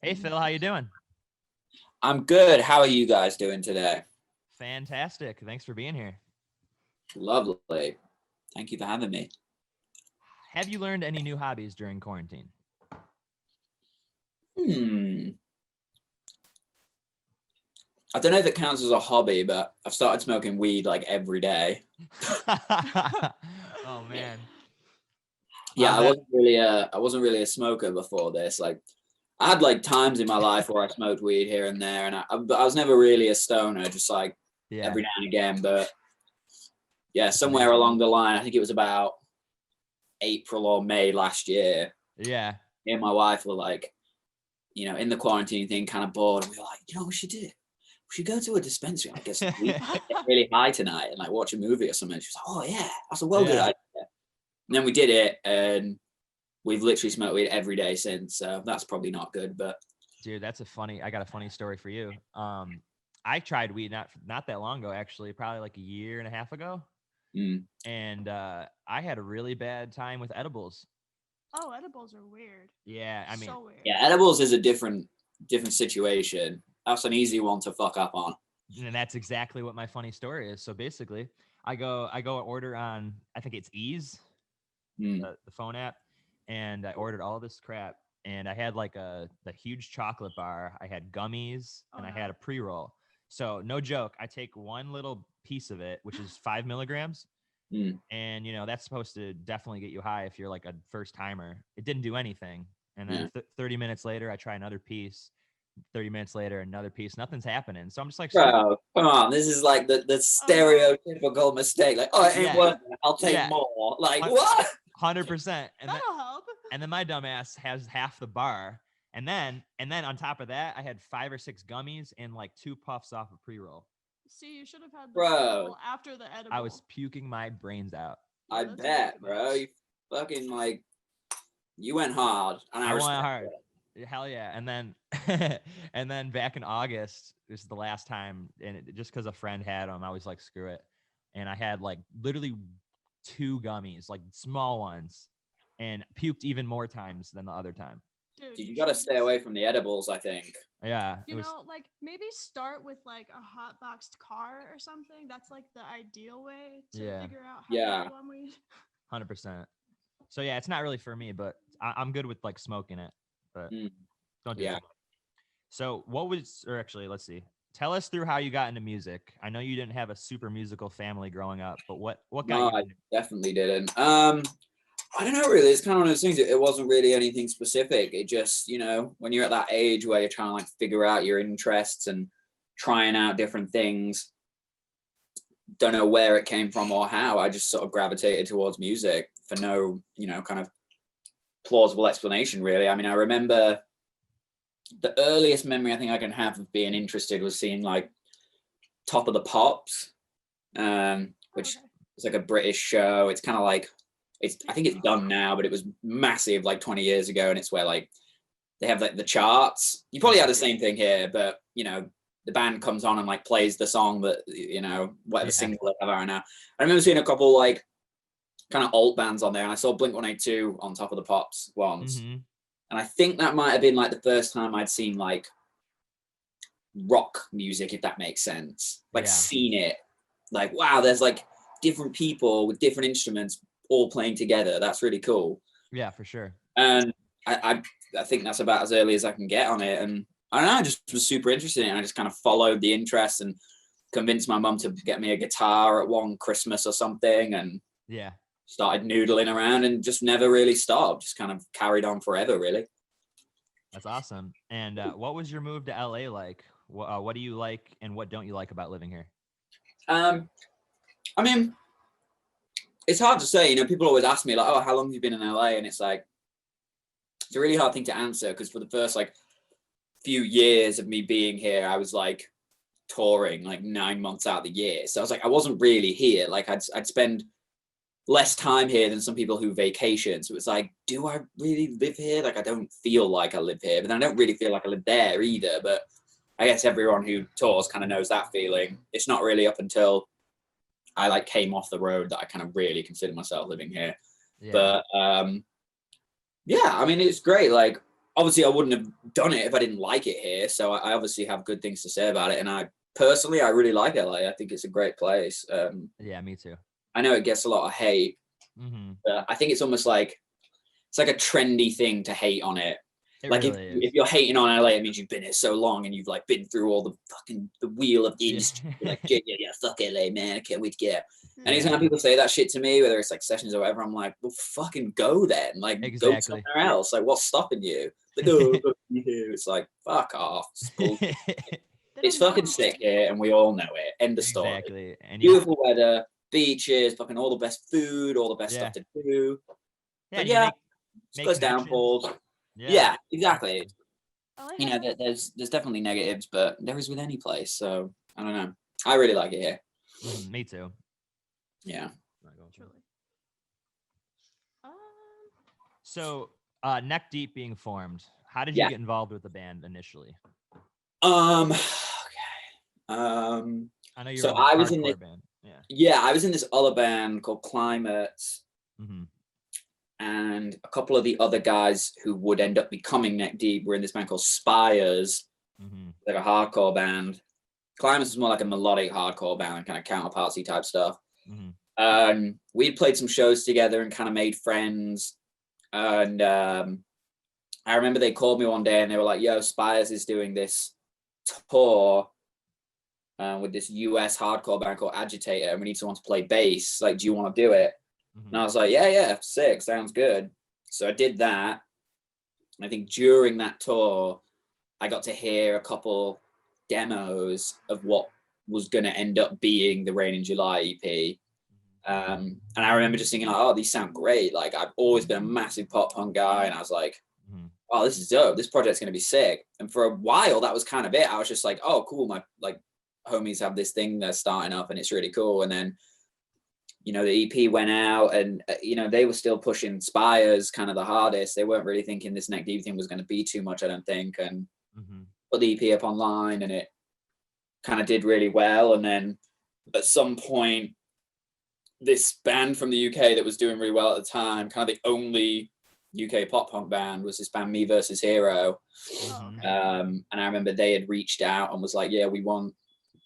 Hey Phil, how you doing? I'm good. How are you guys doing today? Fantastic. Thanks for being here. Lovely. Thank you for having me. Have you learned any new hobbies during quarantine? I don't know if it counts as a hobby, but I've started smoking weed like every day. Oh man. Yeah, I wasn't really a smoker before this. Like, I had like times in my life where I smoked weed here and there, and but I was never really a stoner, just like Yeah. every now and again. But yeah, That's somewhere amazing. along the line, I think it was about April or May last year, Yeah. me and my wife were like, in the quarantine thing, kind of bored. And we were like, what we should do? We should go to a dispensary and like, get some weed, get really high tonight and like watch a movie or something. She was like, oh yeah, that's a good idea. And then we did it, and we've literally smoked weed every day since. So that's probably not good, but Dude, I got a funny story for you. I tried weed not that long ago, actually, probably like a year and a half ago. And I had a really bad time with edibles. Oh, edibles are weird. Yeah, I mean, so weird. Yeah, edibles is a different situation. That's an easy one to fuck up on. And that's exactly what my funny story is. So basically, I go order on, I think it's Ease, the phone app, and I ordered all this crap. And I had like the huge chocolate bar. I had gummies, and I had a pre-roll. So no joke, I take one little piece of it, which is 5 milligrams. And that's supposed to definitely get you high if you're like a first timer. It didn't do anything. And then 30 minutes later, I try another piece. 30 minutes later, another piece. Nothing's happening. So I'm just like, bro, come on. This is like the stereotypical mistake. Like, oh, it ain't working. I'll take more. Like, what? 100%. That'll help. And then my dumbass has half the bar. And then on top of that, I had 5 or 6 gummies and like 2 puffs off a pre-roll. See, you should have had the Bro, after the edible. I was puking my brains out. Yeah, I bet, bro. You fucking like, you went hard. And I went hard. Hell yeah. And then and then back in August, this is the last time, and just because a friend had them, I was like, screw it. And I had like literally 2 gummies, like small ones, and puked even more times than the other time. Dude, you gotta stay away from the edibles, I think. Yeah. Like maybe start with like a hot boxed car or something. That's like the ideal way to figure out how to get on weed. 100%. So yeah, it's not really for me, but I'm good with like smoking it, but don't do it. So let's see. Tell us through how you got into music. I know you didn't have a super musical family growing up, but what got you into? I definitely didn't. I don't know, really. It's kind of one of those things. It wasn't really anything specific. It just, when you're at that age where you're trying to like figure out your interests and trying out different things, don't know where it came from or how. I just sort of gravitated towards music for no, kind of plausible explanation, really. I mean, I remember the earliest memory I think I can have of being interested was seeing like Top of the Pops, which is like a British show. It's kind of like, I think it's done now, but it was massive like 20 years ago. And it's where like they have like the charts. You probably had the same thing here, but the band comes on and like plays the song that, whatever single they have out now. I remember seeing a couple like kind of alt bands on there, and I saw Blink-182 on Top of the Pops once. And I think that might have been like the first time I'd seen like rock music, if that makes sense. Like seen it, like, wow, there's like different people with different instruments all playing together. That's really cool. Yeah, for sure. And I think that's about as early as I can get on it. And I don't know, I just was super interested in it. I just kind of followed the interest and convinced my mum to get me a guitar at one Christmas or something, and started noodling around and just never really stopped. Just kind of carried on forever, really. That's awesome. And what was your move to LA like? What do you like and what don't you like about living here? I mean, it's hard to say. People always ask me like, oh, how long have you been in LA? And it's like, it's a really hard thing to answer, because for the first like few years of me being here, I was like touring like 9 months out of the year. So I was like, I wasn't really here. Like I'd spend less time here than some people who vacation. So it's like, do I really live here? Like, I don't feel like I live here, but then I don't really feel like I live there either. But I guess everyone who tours kind of knows that feeling. It's not really up until I like came off the road that I kind of really consider myself living here. But yeah, I mean, it's great. Like, obviously I wouldn't have done it if I didn't like it here. So I obviously have good things to say about it. And I really like LA. I think it's a great place. Yeah, me too. I know it gets a lot of hate, but I think it's almost like, it's like a trendy thing to hate on it. Like really if you're hating on LA, it means you've been here so long and you've like been through all the wheel of the industry. Like, yeah, fuck LA, man. I can't wait to get out. And anytime people say that shit to me, whether it's like sessions or whatever, I'm like, well, fucking go then. Like, go somewhere else. Like, what's stopping you? Like, oh, it's like, fuck off. It's fucking sick here, and we all know it. End of story. Exactly. And beautiful weather, beaches, fucking all the best food, all the best stuff to do. Yeah, it goes downfalls. Yeah, exactly. You know, there's definitely negatives, but there is with any place. So I don't know. I really like it here. Me too. Yeah. Truly. So, Neck Deep being formed. How did you get involved with the band initially? Okay. I know you. So I was in this band. Yeah, I was in this other band called Climates. And a couple of the other guys who would end up becoming Neck Deep were in this band called Spires, like a hardcore band. Climates is more like a melodic hardcore band, kind of counterpartsy type stuff. We'd played some shows together and kind of made friends. And I remember they called me one day and they were like, yo, Spires is doing this tour with this US hardcore band called Agitator, and we need someone to play bass. Like, do you want to do it? And I was like, yeah, sick, sounds good. So I did that. I think during that tour, I got to hear a couple demos of what was going to end up being the Rain in July EP. And I remember just thinking, like, oh, these sound great. Like, I've always been a massive pop punk guy, and I was like, oh, this is dope. This project's going to be sick. And for a while, that was kind of it. I was just like, oh, cool. My like homies have this thing they're starting up, and it's really cool. And then, you know, the EP went out, and you know, they were still pushing Spires kind of the hardest. They weren't really thinking this Neck Deep thing was going to be too much, I don't think. And put the EP up online, and it kind of did really well. And then at some point, this band from the UK that was doing really well at the time, kind of the only UK pop punk band, was this band Me Versus Hero. And I remember they had reached out and was like, yeah, we want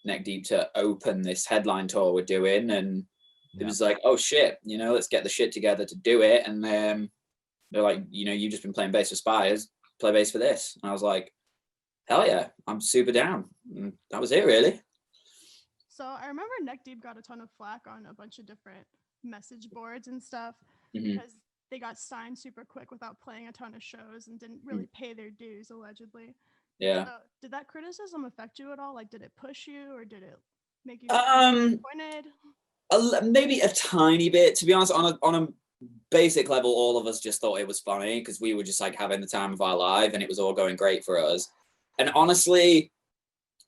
Neck Deep to open this headline tour we're doing. And it was like, oh shit, you know, let's get the shit together to do it. And then they're like, you know, you've just been playing bass for Spires, play bass for this. And I was like, hell yeah, I'm super down. And that was it, really. So I remember Neck Deep got a ton of flack on a bunch of different message boards and stuff because they got signed super quick without playing a ton of shows and didn't really pay their dues, allegedly. Yeah. So did that criticism affect you at all? Like, did it push you, or did it make you disappointed? Maybe a tiny bit. To be honest, on a basic level, all of us just thought it was funny because we were just like having the time of our life, and it was all going great for us. And honestly,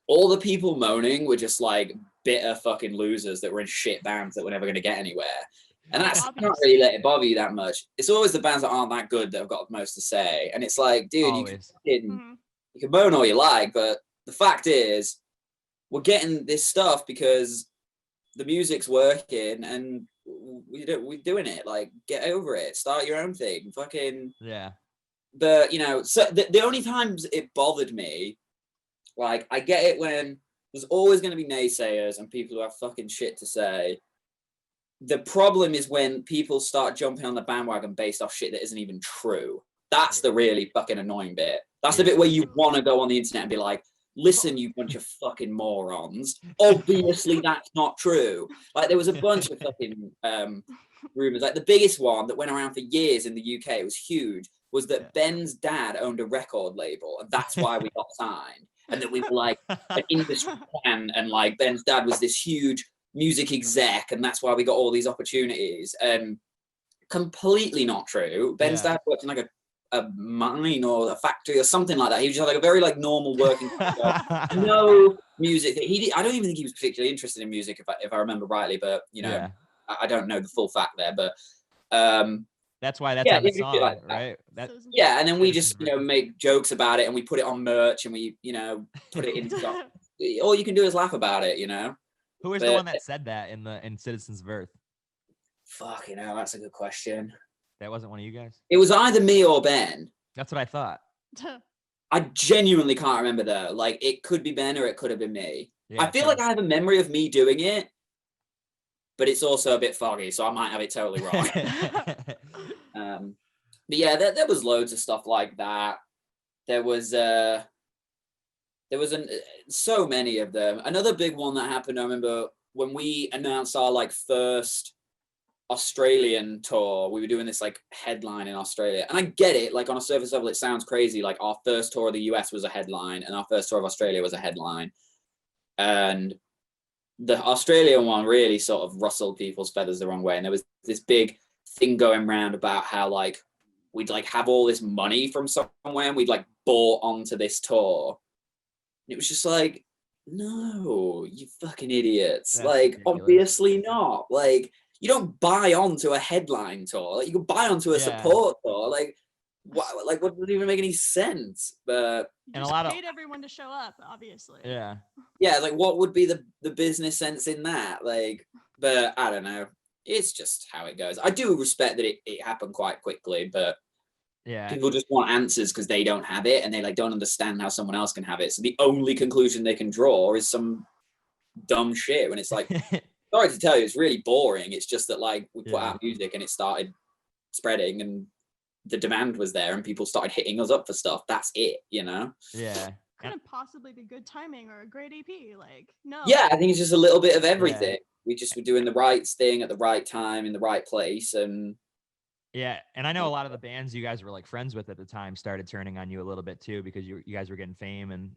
all the people moaning were just like bitter fucking losers that were in shit bands that were never going to get anywhere. And that's not really let it bother you that much. It's always the bands that aren't that good that have got the most to say. And it's like, dude, you can moan all you like, but the fact is, we're getting this stuff because the music's working and we're doing it. Like, get over it. Start your own thing. Fucking But, you know, so the only times it bothered me, like, I get it when there's always going to be naysayers and people who have fucking shit to say. The problem is when people start jumping on the bandwagon based off shit that isn't even true. That's the really fucking annoying bit. That's the bit where you want to go on the internet and be like, listen, you bunch of fucking morons. Obviously, that's not true. Like, there was a bunch of fucking rumors. Like, the biggest one that went around for years in the UK, it was huge, was that Ben's dad owned a record label, and that's why we got signed. And that we were like an industry fan, and like Ben's dad was this huge music exec, and that's why we got all these opportunities. And completely not true. Ben's dad worked in like a mine or a factory or something like that. He was just like a very like normal working no music. I don't even think he was particularly interested in music if I remember rightly, but you know, I don't know the full fact there, but that's why that's on the song, like right? And then we just, you know, make jokes about it, and we put it on merch, and we, you know, put it in stuff. All you can do is laugh about it, you know. Who was the one that said that in Citizens of Earth? Fuck, you know, that's a good question. That wasn't one of you guys? It was either me or Ben. That's what I thought. I genuinely can't remember though. Like, it could be Ben or it could have been me. Yeah, I feel like I have a memory of me doing it, but it's also a bit foggy, so I might have it totally wrong. But yeah, there was loads of stuff like that. There was so many of them. Another big one that happened, I remember when we announced our like first Australian tour, we were doing this like headline in Australia. And I get it, like on a surface level, it sounds crazy. Like our first tour of the US was a headline and our first tour of Australia was a headline. And the Australian one really sort of rustled people's feathers the wrong way. And there was this big thing going around about how like we'd like have all this money from somewhere and we'd like bought onto this tour. And it was just like, no, you fucking idiots. That's like, ridiculous. Obviously not. Like, you don't buy onto a headline tour. Like, you can buy onto a support tour. Like, what doesn't even make any sense? But and a lot of paid everyone to show up, obviously. Yeah. Yeah, like what would be the business sense in that? Like, but I don't know. It's just how it goes. I do respect that it happened quite quickly, but yeah, people just want answers because they don't have it and they like don't understand how someone else can have it. So the only conclusion they can draw is some dumb shit when it's like, sorry to tell you, it's really boring. It's just that like we put out music and it started spreading and the demand was there and people started hitting us up for stuff. That's it, you know? Yeah. Couldn't possibly be good timing or a great EP. Like, no. Yeah, I think it's just a little bit of everything. We just were doing the right thing at the right time in the right place. And yeah, and I know a lot of the bands you guys were like friends with at the time started turning on you a little bit too because you guys were getting fame and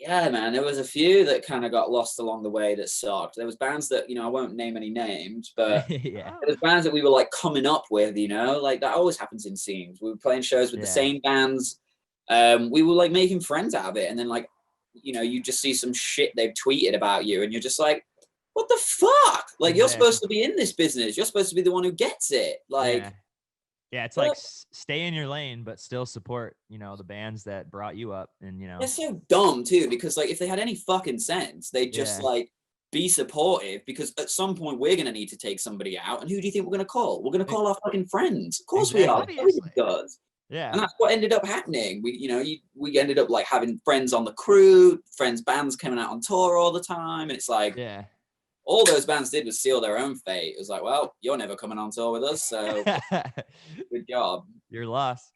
yeah, man, there was a few that kind of got lost along the way that sucked. There was bands that, you know, I won't name any names, but yeah, there was bands that we were like coming up with, you know, like that always happens in scenes. We were playing shows with the same bands. We were like making friends out of it, and then like, you know, you just see some shit they've tweeted about you, and you're just like, what the fuck? Like, you're supposed to be in this business. You're supposed to be the one who gets it. Like. Yeah, it's like stay in your lane, but still support, you know, the bands that brought you up, and you know. They're so dumb too, because like if they had any fucking sense, they'd just like be supportive. Because at some point we're gonna need to take somebody out, and who do you think we're gonna call? We're gonna call our fucking friends. Of course we are. Everybody does. Yeah. And that's what ended up happening. We ended up like having friends on the crew, friends bands coming out on tour all the time, and it's like all those bands did was seal their own fate. It was like, well, you're never coming on tour with us, so good job. You're lost.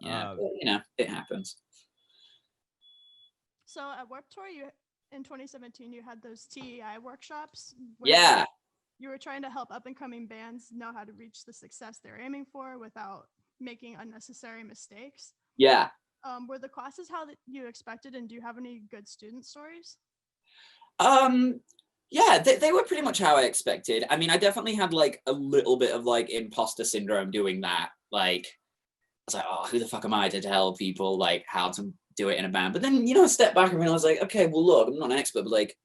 Yeah, but, you know, it happens. So at Warped Tour, in 2017, you had those TEI workshops. Yeah. You were trying to help up-and-coming bands know how to reach the success they're aiming for without making unnecessary mistakes. Yeah. Were the classes how you expected, and do you have any good student stories? Yeah, they were pretty much how I expected. I mean, I definitely had like a little bit of like imposter syndrome doing that. Like, I was like, oh, who the fuck am I to tell people like how to do it in a band? But then, you know, I stepped back and realized like, okay, well, look, I'm not an expert, but like,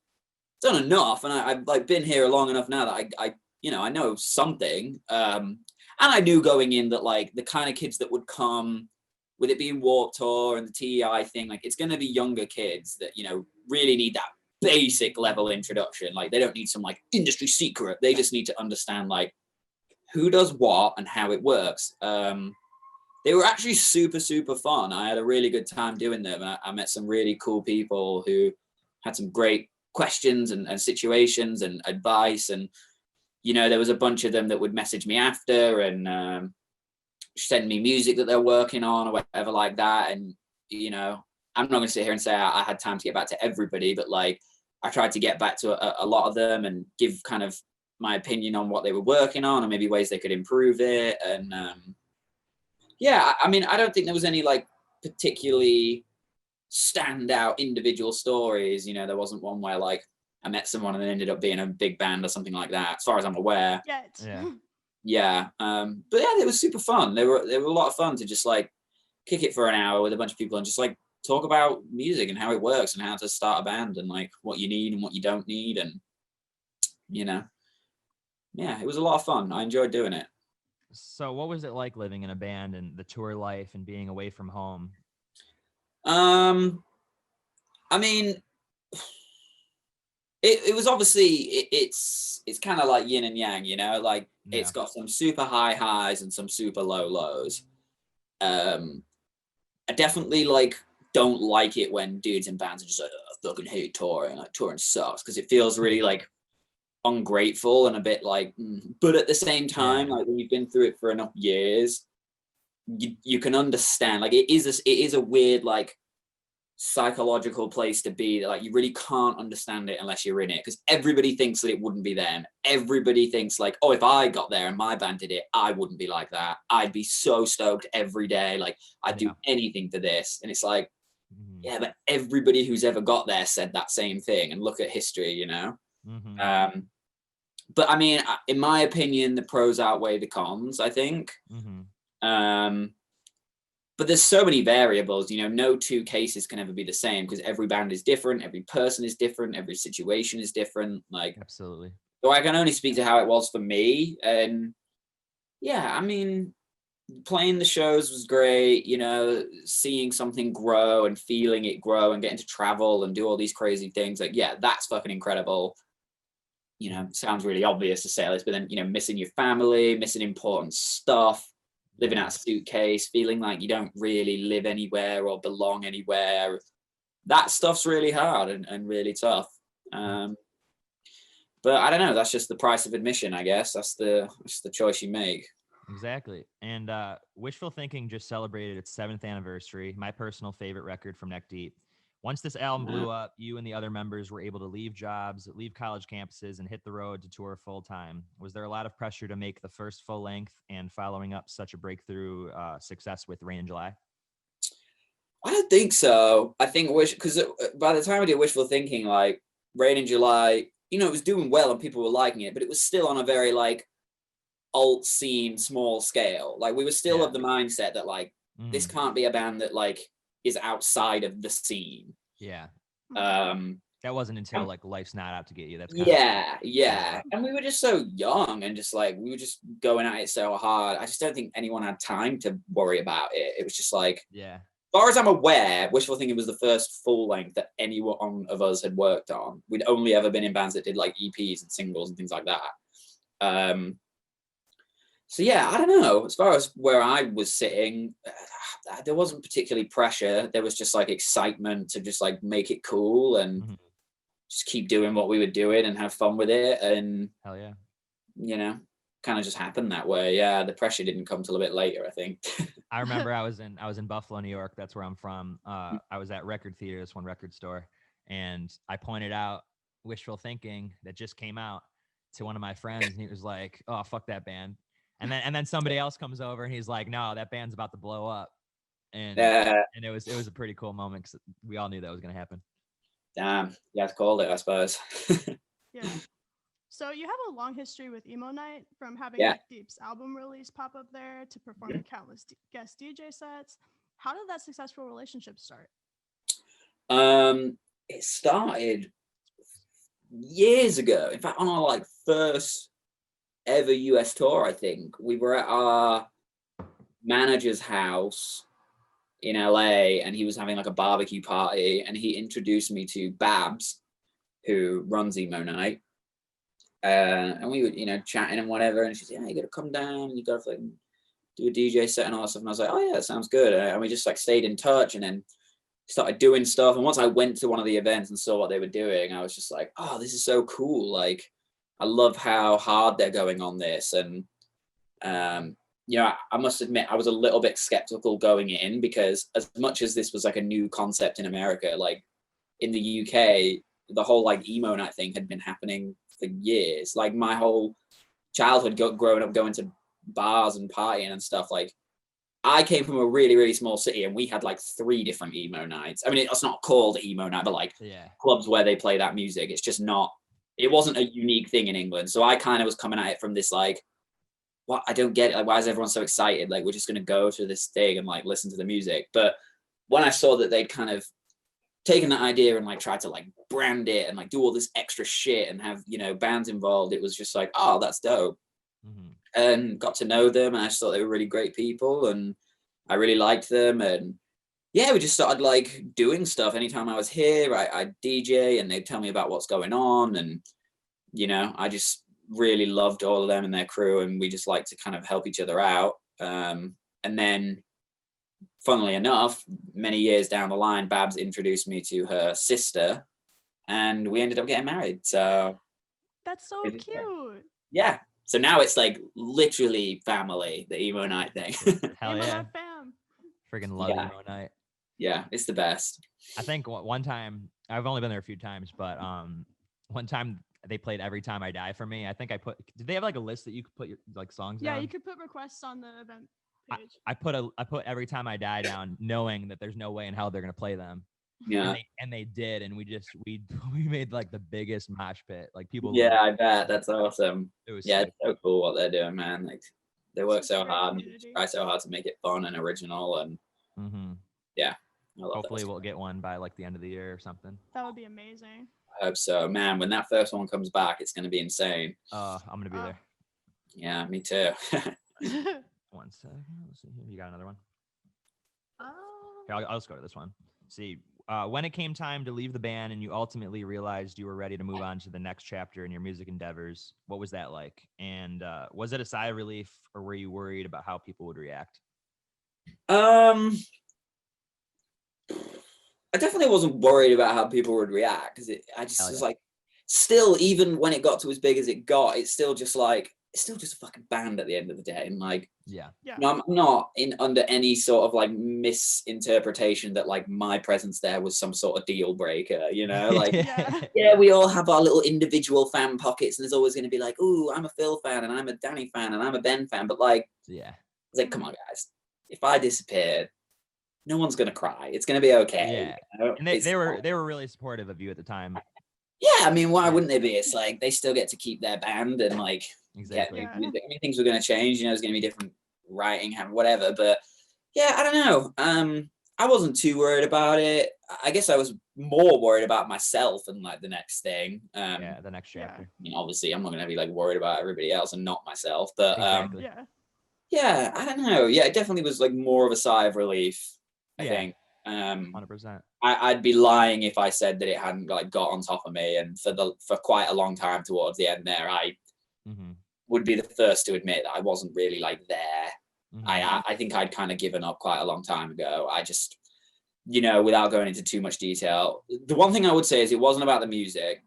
I've done enough, and I've like been here long enough now that I you know, I know something. And I knew going in that like the kind of kids that would come, with it being Warped Tour and the TEI thing, like it's going to be younger kids that, you know, really need that basic level introduction. Like they don't need some like industry secret. They just need to understand like who does what and how it works. They were actually super, super fun. I had a really good time doing them. I met some really cool people who had some great questions and situations and advice. And, you know, there was a bunch of them that would message me after and send me music that they're working on or whatever like that. And, you know, I'm not going to sit here and say I had time to get back to everybody, but like I tried to get back to a lot of them and give kind of my opinion on what they were working on and maybe ways they could improve it. And yeah, I mean, I don't think there was any like particularly standout individual stories. You know, there wasn't one where like I met someone and it ended up being a big band or something like that, as far as I'm aware. Yeah. But yeah, it was super fun. They were a lot of fun to just like kick it for an hour with a bunch of people and just like talk about music and how it works and how to start a band and like what you need and what you don't need. And, you know, yeah, it was a lot of fun. I enjoyed doing it. So what was it like living in a band and the tour life and being away from home? I mean, it was obviously, it's kind of like yin and yang, you know, like it's got some super high highs and some super low lows. I definitely like don't like it when dudes in bands are just like, oh, I fucking hate touring, like touring sucks, because it feels really like ungrateful and a bit like, but at the same time, like when you've been through it for enough years, you can understand. Like it is a weird like psychological place to be that, like, you really can't understand it unless you're in it, because everybody thinks that it wouldn't be them. Everybody thinks like, oh, if I got there and my band did it, I wouldn't be like that. I'd be so stoked every day, like I'd do anything for this. And it's like, yeah, but everybody who's ever got there said that same thing, and look at history, you know. But I mean, in my opinion, the pros outweigh the cons, I think. But there's so many variables, you know, no two cases can ever be the same, because every band is different, every person is different, every situation is different. Like, absolutely. So I can only speak to how it was for me. And yeah, I mean, playing the shows was great, you know, seeing something grow and feeling it grow and getting to travel and do all these crazy things. Like, yeah, that's fucking incredible. You know, sounds really obvious to say this, but then, you know, missing your family, missing important stuff, living out a suitcase, feeling like you don't really live anywhere or belong anywhere. That stuff's really hard and really tough. But I don't know, that's just the price of admission, I guess. That's the choice you make. Exactly. And Wishful Thinking just celebrated its 7th anniversary, my personal favorite record from Neck Deep. Once this album blew up, you and the other members were able to leave jobs, leave college campuses, and hit the road to tour full time. Was there a lot of pressure to make the first full length and following up such a breakthrough success with Rain in July? I don't think so. I think because by the time I did Wishful Thinking, like Rain in July, you know, it was doing well and people were liking it, but it was still on a very like alt scene, small scale. Like we were still of the mindset that like this can't be a band that like is outside of the scene. That wasn't until like Life's Not Out to Get You. That's and we were just so young and just like we were just going at it so hard. I just don't think anyone had time to worry about it. It was just like, as far as I'm aware, Wishful Thinking was the first full length that any one of us had worked on. We'd only ever been in bands that did like EPs and singles and things like that. So yeah, I don't know. As far as where I was sitting, there wasn't particularly pressure. There was just like excitement to just like make it cool and just keep doing what we were doing and have fun with it. And hell yeah, you know, kind of just happened that way. Yeah, the pressure didn't come till a bit later, I think. I remember I was in Buffalo, New York. That's where I'm from. I was at Record Theater, this one record store, and I pointed out Wishful Thinking that just came out to one of my friends, and he was like, "Oh, fuck that band." And then somebody else comes over and he's like, "No, that band's about to blow up." And it was a pretty cool moment because we all knew that was going to happen. Damn, you have to call it, I suppose. Yeah. So you have a long history with Emo Night, from having Neck Deep's album release pop up there to performing countless guest DJ sets. How did that successful relationship start? It started years ago. In fact, on our like first ever US tour, I think we were at our manager's house in LA, and he was having like a barbecue party, and he introduced me to Babs, who runs Emo Night. And we were, you know, chatting and whatever, and she said, "Yeah, you gotta come down and you gotta like do a DJ set and all that stuff." And I was like, "Oh yeah, that sounds good." And we just like stayed in touch, and then started doing stuff. And once I went to one of the events and saw what they were doing, I was just like, "Oh, this is so cool!" Like, I love how hard they're going on this. And you know, I must admit, I was a little bit skeptical going in, because as much as this was like a new concept in America, like in the UK, the whole like Emo Night thing had been happening for years. Like my whole childhood growing up going to bars and partying and stuff. Like I came from a really, really small city, and we had like 3 different Emo Nights. I mean, it's not called Emo Night, but like clubs where they play that music. It's just not, it wasn't a unique thing in England. So I kind of was coming at it from this like, what, I don't get it. Like, why is everyone so excited? Like, we're just going to go to this thing and like listen to the music. But when I saw that they'd kind of taken that idea and like tried to like brand it and like do all this extra shit and have, you know, bands involved, it was just like, oh, that's dope. And got to know them, and I just thought they were really great people, and I really liked them. And yeah, we just started like doing stuff. Anytime I was here, I'd DJ, and they'd tell me about what's going on. And, you know, I just really loved all of them and their crew, and we just like to kind of help each other out. And then funnily enough, many years down the line, Babs introduced me to her sister, and we ended up getting married. So that's so cute. Yeah. So now it's like literally family, the emo night thing. Hell Emo yeah. Night fam. Freaking love emo night. Yeah, it's the best. I think one time, I've only been there a few times, but one time they played Every Time I Die for me. I think did they have like a list that you could put your like songs down? Yeah, you could put requests on the event page. I put Every Time I Die down, knowing that there's no way in hell they're gonna play them. Yeah. And they did, and we made like the biggest mosh pit. Like people. Yeah, I bet. That's awesome. It was it's so cool what they're doing, man. Like they work so hard and community. try so hard to make it fun and original, and yeah. Hopefully we'll get one by like the end of the year or something. That would be amazing. I hope so, man. When that first one comes back, it's gonna be insane. I'm gonna be there. Yeah, me too. 1 second. Let's see here. You got another one? Here, I'll just go to this one. See, when it came time to leave the band and you ultimately realized you were ready to move on to the next chapter in your music endeavors, what was that like? And was it a sigh of relief, or were you worried about how people would react? I definitely wasn't worried about how people would react, because I just was like, still, even when it got to as big as it got, it's still just a fucking band at the end of the day. And like, yeah. No, I'm not under any sort of like misinterpretation that like my presence there was some sort of deal breaker, you know? Like, yeah, we all have our little individual fan pockets, and there's always going to be like, ooh, I'm a Phil fan, and I'm a Danny fan, and I'm a Ben fan. But like, yeah, it's like, come on, guys, if I disappeared, no one's going to cry. It's going to be okay. Yeah. You know? And they were really supportive of you at the time. Yeah, I mean, why wouldn't they be? It's like they still get to keep their band, and like, exactly. Many things were going to change. You know, there's going to be different writing, whatever. But yeah, I don't know. I wasn't too worried about it. I guess I was more worried about myself and like the next thing. The next chapter. I mean, obviously, I'm not going to be like worried about everybody else and not myself. But exactly. Yeah, I don't know. Yeah, it definitely was like more of a sigh of relief, I think. 100%. I'd be lying if I said that it hadn't like got on top of me, and for quite a long time towards the end there, I would be the first to admit that I wasn't really like there. I think I'd kind of given up quite a long time ago. I just, you know, without going into too much detail, the one thing I would say is it wasn't about the music.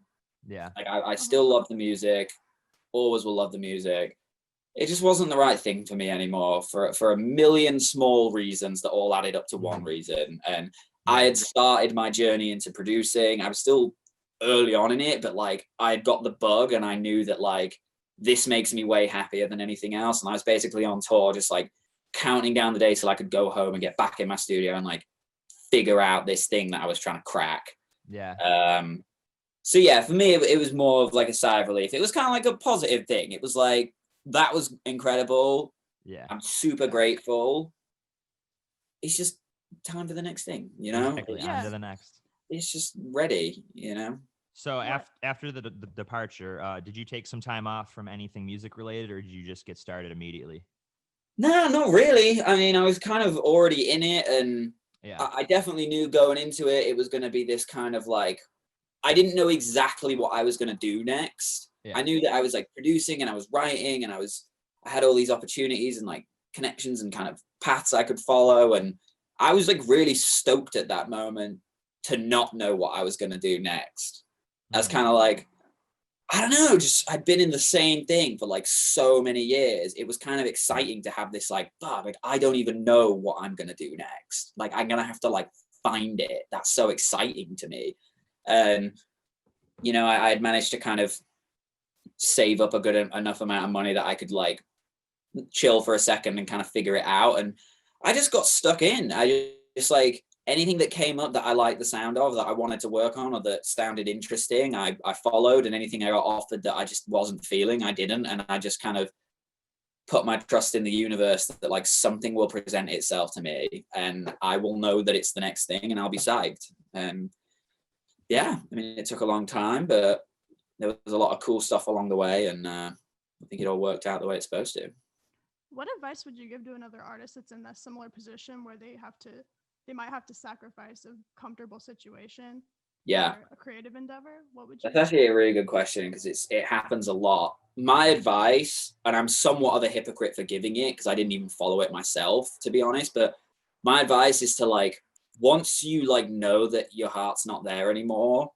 Yeah. Like I still love the music, always will love the music. It just wasn't the right thing for me anymore for a million small reasons that all added up to one reason. And I had started my journey into producing. I was still early on in it, but like I had got the bug, and I knew that like this makes me way happier than anything else. And I was basically on tour, just like counting down the days till I could go home and get back in my studio and like figure out this thing that I was trying to crack. Yeah. So yeah, for me, it was more of like a sigh of relief. It was kind of like a positive thing. It was like, that was incredible. Yeah. I'm super grateful. It's just time for the next thing, you know? Exactly. On to the next. It's just ready, you know? So after the departure, did you take some time off from anything music related, or did you just get started immediately? No, not really. I mean, I was kind of already in it, and I definitely knew going into it, it was going to be this kind of like, I didn't know exactly what I was going to do next. I knew that I was like producing, and I was writing, and I had all these opportunities and like connections and kind of paths I could follow. And I was like really stoked at that moment to not know what I was going to do next. I was kind of like, I don't know, just I'd been in the same thing for like so many years. It was kind of exciting to have this like, like I don't even know what I'm going to do next. Like I'm going to have to like find it. That's so exciting to me. And, you know, I had managed to kind of save up a good enough amount of money that I could like chill for a second and kind of figure it out. And I just got stuck in. I just like anything that came up that I liked the sound of, that I wanted to work on, or that sounded interesting, I followed. And anything I got offered that I just wasn't feeling, I didn't. And I just kind of put my trust in the universe that like something will present itself to me, and I will know that it's the next thing, and I'll be psyched. And yeah, I mean, it took a long time, but there was a lot of cool stuff along the way, and I think it all worked out the way it's supposed to. What advice would you give to another artist that's in that similar position where they might have to sacrifice a comfortable situation for a creative endeavor? What would you? That's actually a really good question, because it happens a lot. My advice, and I'm somewhat of a hypocrite for giving it because I didn't even follow it myself, to be honest, but my advice is to like, once you like know that your heart's not there anymore,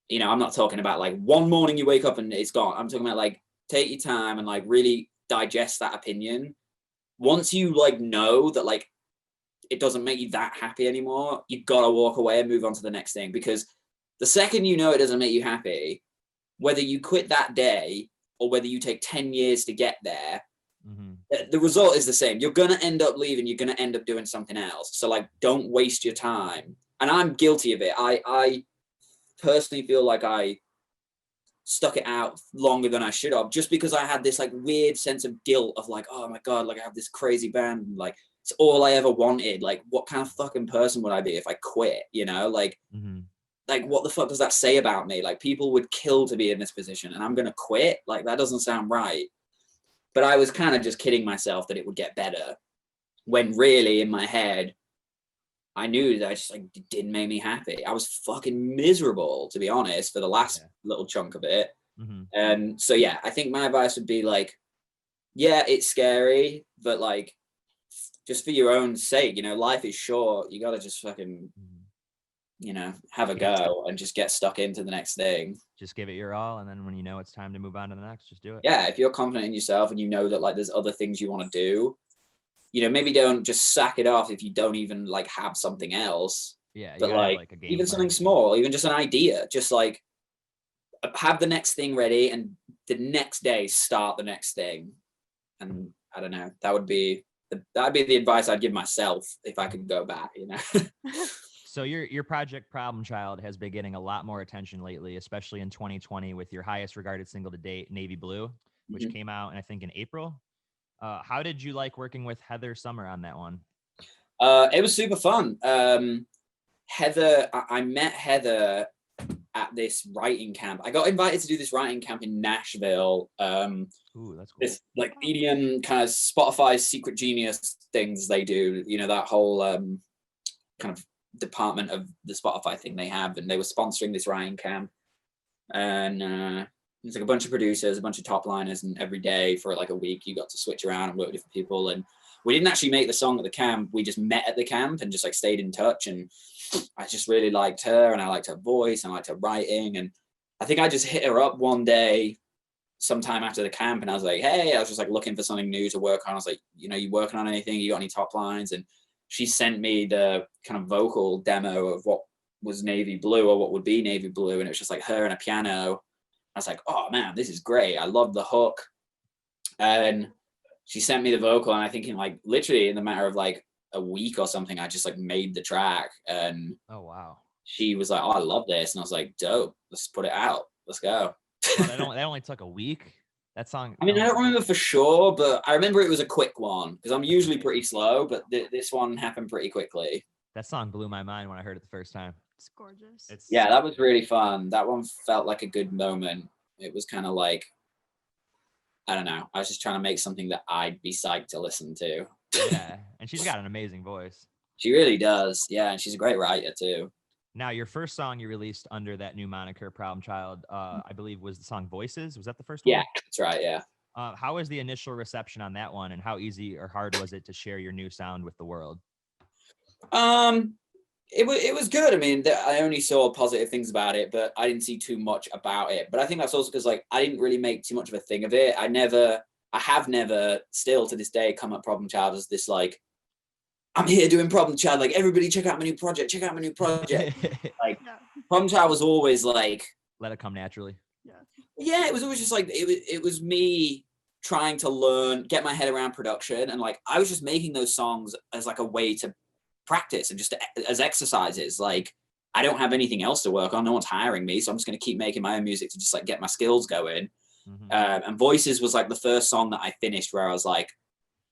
you know, I'm not talking about like one morning you wake up and it's gone. I'm talking about like, take your time and like really digest that opinion. Once you like know that like it doesn't make you that happy anymore, you gotta walk away and move on to the next thing. Because the second you know it doesn't make you happy, whether you quit that day or whether you take 10 years to get there, the result is the same. You're gonna end up leaving. You're gonna end up doing something else. So like, don't waste your time. And I'm guilty of it. I personally feel like I stuck it out longer than I should have, just because I had this like weird sense of guilt of like, oh my God, like I have this crazy band, and, like it's all I ever wanted. Like, what kind of fucking person would I be if I quit? You know, like, like what the fuck does that say about me? Like, people would kill to be in this position, and I'm gonna quit. Like, that doesn't sound right. But I was kind of just kidding myself that it would get better, when really in my head, I knew that I just like it didn't make me happy. I was fucking miserable, to be honest, for the last little chunk of it. And so, yeah, I think my advice would be like, yeah, it's scary, but like, just for your own sake, you know, life is short. You got to just fucking, you know, have a go and just get stuck into the next thing. Just give it your all. And then when you know it's time to move on to the next, just do it. Yeah. If you're confident in yourself and you know that like there's other things you want to do, you know, maybe don't just sack it off if you don't even like have something else. Yeah. But like a game even something small, even just an idea, just like have the next thing ready and the next day start the next thing. And I don't know, that'd be the advice I'd give myself if I could go back, you know. So your project Prblm Chld has been getting a lot more attention lately, especially in 2020 with your highest regarded single to date, Navy Blue, which came out, and I think in April. How did you like working with Heather Summer on that one? It was super fun. Heather, I met Heather at this writing camp. I got invited to do this writing camp in Nashville. Ooh, that's cool. This like EDM kind of Spotify secret genius things they do, you know, that whole kind of department of the Spotify thing they have, and they were sponsoring this writing camp. And it's like a bunch of producers, a bunch of top liners, and every day for like a week you got to switch around and work with different people. And we didn't actually make the song at the camp, we just met at the camp and just like stayed in touch. And I just really liked her, and I liked her voice, and I liked her writing. And I think I just hit her up one day sometime after the camp, and I was like, hey, I was just like looking for something new to work on. I was like, you know, you working on anything? You got any top lines? And she sent me the kind of vocal demo of what was Navy Blue, or what would be Navy Blue. And it was just like her and a piano. I was like, oh man, this is great. I love the hook. And she sent me the vocal, and I think in like literally in the matter of like a week or something, I just like made the track. And oh wow, she was like, oh, I love this. And I was like, dope, let's put it out. Let's go. That only took a week. That song. I mean, I don't remember for sure, but I remember it was a quick one because I'm usually pretty slow, but this one happened pretty quickly. That song blew my mind when I heard it the first time. It's gorgeous. Yeah, that was really fun. That one felt like a good moment. It was kind of like, I don't know, I was just trying to make something that I'd be psyched to listen to. Yeah, and she's got an amazing voice. She really does. Yeah, and she's a great writer too. Now, your first song you released under that new moniker, Prblm Chld, I believe was the song Voices. Was that the first one? Yeah, that's right, yeah. How was the initial reception on that one, and how easy or hard was it to share your new sound with the world? It was good. I mean, I only saw positive things about it, but I didn't see too much about it. But I think that's also because like I didn't really make too much of a thing of it. I have never, still to this day, come at Prblm Chld as this like, I'm here doing Prblm Chld, like everybody check out my new project, like Prblm Chld was always like, let it come naturally. Yeah, it was always just like it was me trying to learn, get my head around production, and like I was just making those songs as like a way to practice and just as exercises. Like I don't have anything else to work on, no one's hiring me, so I'm just going to keep making my own music to just like get my skills going. And Voices was like the first song that I finished where I was like,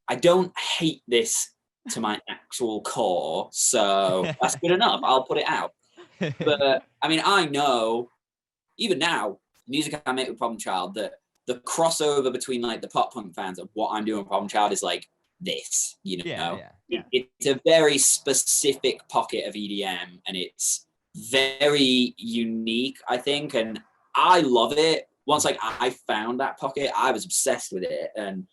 I don't hate this to my actual core, so that's good enough, I'll put it out. But I mean, I know even now music I make with Prblm Chld, that the crossover between like the pop punk fans of what I'm doing with Prblm Chld is like this, you know. It's a very specific pocket of EDM, and it's very unique, I think, and I love it. Once like I found that pocket, I was obsessed with it, and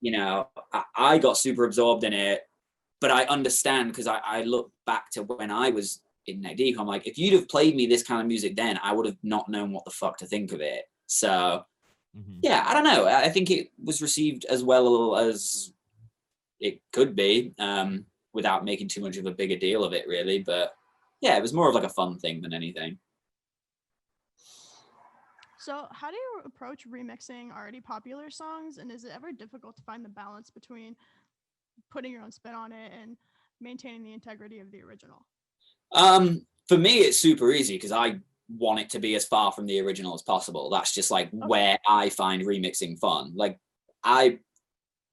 you know, I got super absorbed in it. but I understand, because I look back to when I was in neck deep. I'm like, if you'd have played me this kind of music then, I would have not known what the fuck to think of it. So yeah, I don't know. I think it was received as well as it could be, without making too much of a bigger deal of it, really. But yeah, it was more of like a fun thing than anything. So how do you approach remixing already popular songs, and is it ever difficult to find the balance between putting your own spin on it and maintaining the integrity of the original? For me, it's super easy because I want it to be as far from the original as possible. That's just like where I find remixing fun. Like, I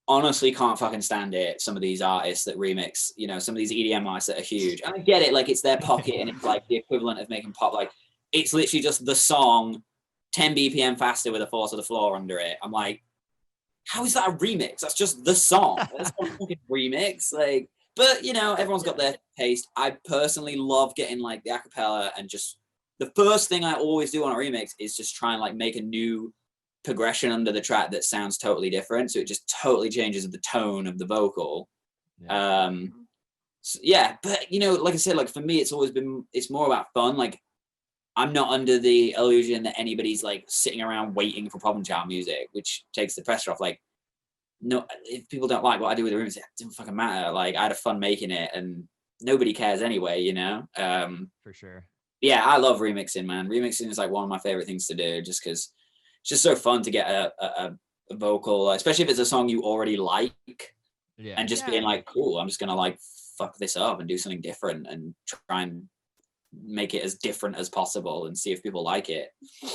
honestly can't fucking stand it, some of these artists that remix, you know, some of these EDM artists that are huge. And I get it, like, it's their pocket and it's like the equivalent of making pop. Like, it's literally just the song 10 BPM faster with a Force of the Floor under it. I'm like, how is that a remix? That's just the song. That's not a fucking remix. Like, but you know, everyone's got their taste. I personally love getting like the acapella, and just the first thing I always do on a remix is just try and like make a new progression under the track that sounds totally different. So it just totally changes the tone of the vocal. So, yeah, but you know, like I said, like for me, it's more about fun. Like, I'm not under the illusion that anybody's like sitting around waiting for Prblm Chld music, which takes the pressure off. Like, no, if people don't like what I do with the remix, it doesn't fucking matter. Like, I had fun making it, and nobody cares anyway, you know? For sure. Yeah, I love remixing, man. Remixing is like one of my favorite things to do, just because it's just so fun to get a vocal, especially if it's a song you already like, and just being like, cool, I'm just gonna like fuck this up and do something different and try and make it as different as possible and see if people like it.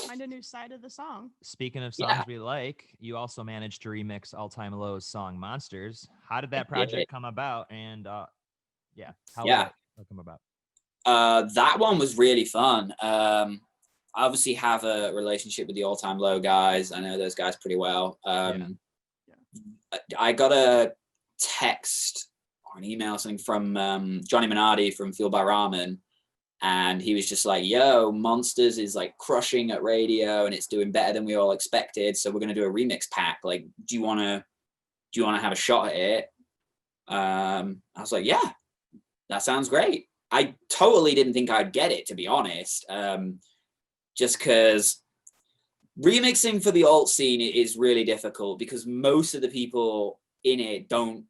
Find a new side of the song. Speaking of songs we like, you also managed to remix All Time Low's song Monsters. How did that project come about? And how did it come about? That one was really fun. I obviously have a relationship with the All Time Low guys. I know those guys pretty well. I got a text or an email or something from Johnny Minardi from Fueled by Ramen. And he was just like, yo, Monsters is like crushing at radio and it's doing better than we all expected. So we're going to do a remix pack. Like, do you want to have a shot at it? I was like, yeah, that sounds great. I totally didn't think I'd get it, to be honest. Just because remixing for the alt scene is really difficult because most of the people in it don't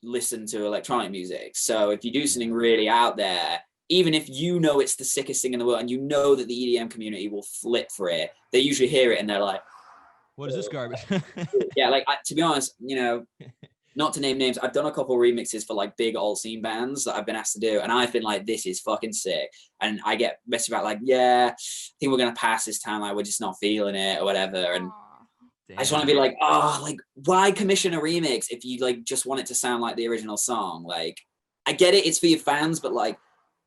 listen to electronic music. So if you do something really out there, even if you know it's the sickest thing in the world and you know that the EDM community will flip for it, they usually hear it and they're like, what is this garbage? Yeah, like, to be honest, you know, not to name names, I've done a couple remixes for like big alt scene bands that I've been asked to do, and I've been like, this is fucking sick. And I get messaged about like, yeah, I think we're going to pass this time, like we're just not feeling it or whatever. And I just want to be like, oh, like, why commission a remix if you like just want it to sound like the original song? Like, I get it, it's for your fans, but like,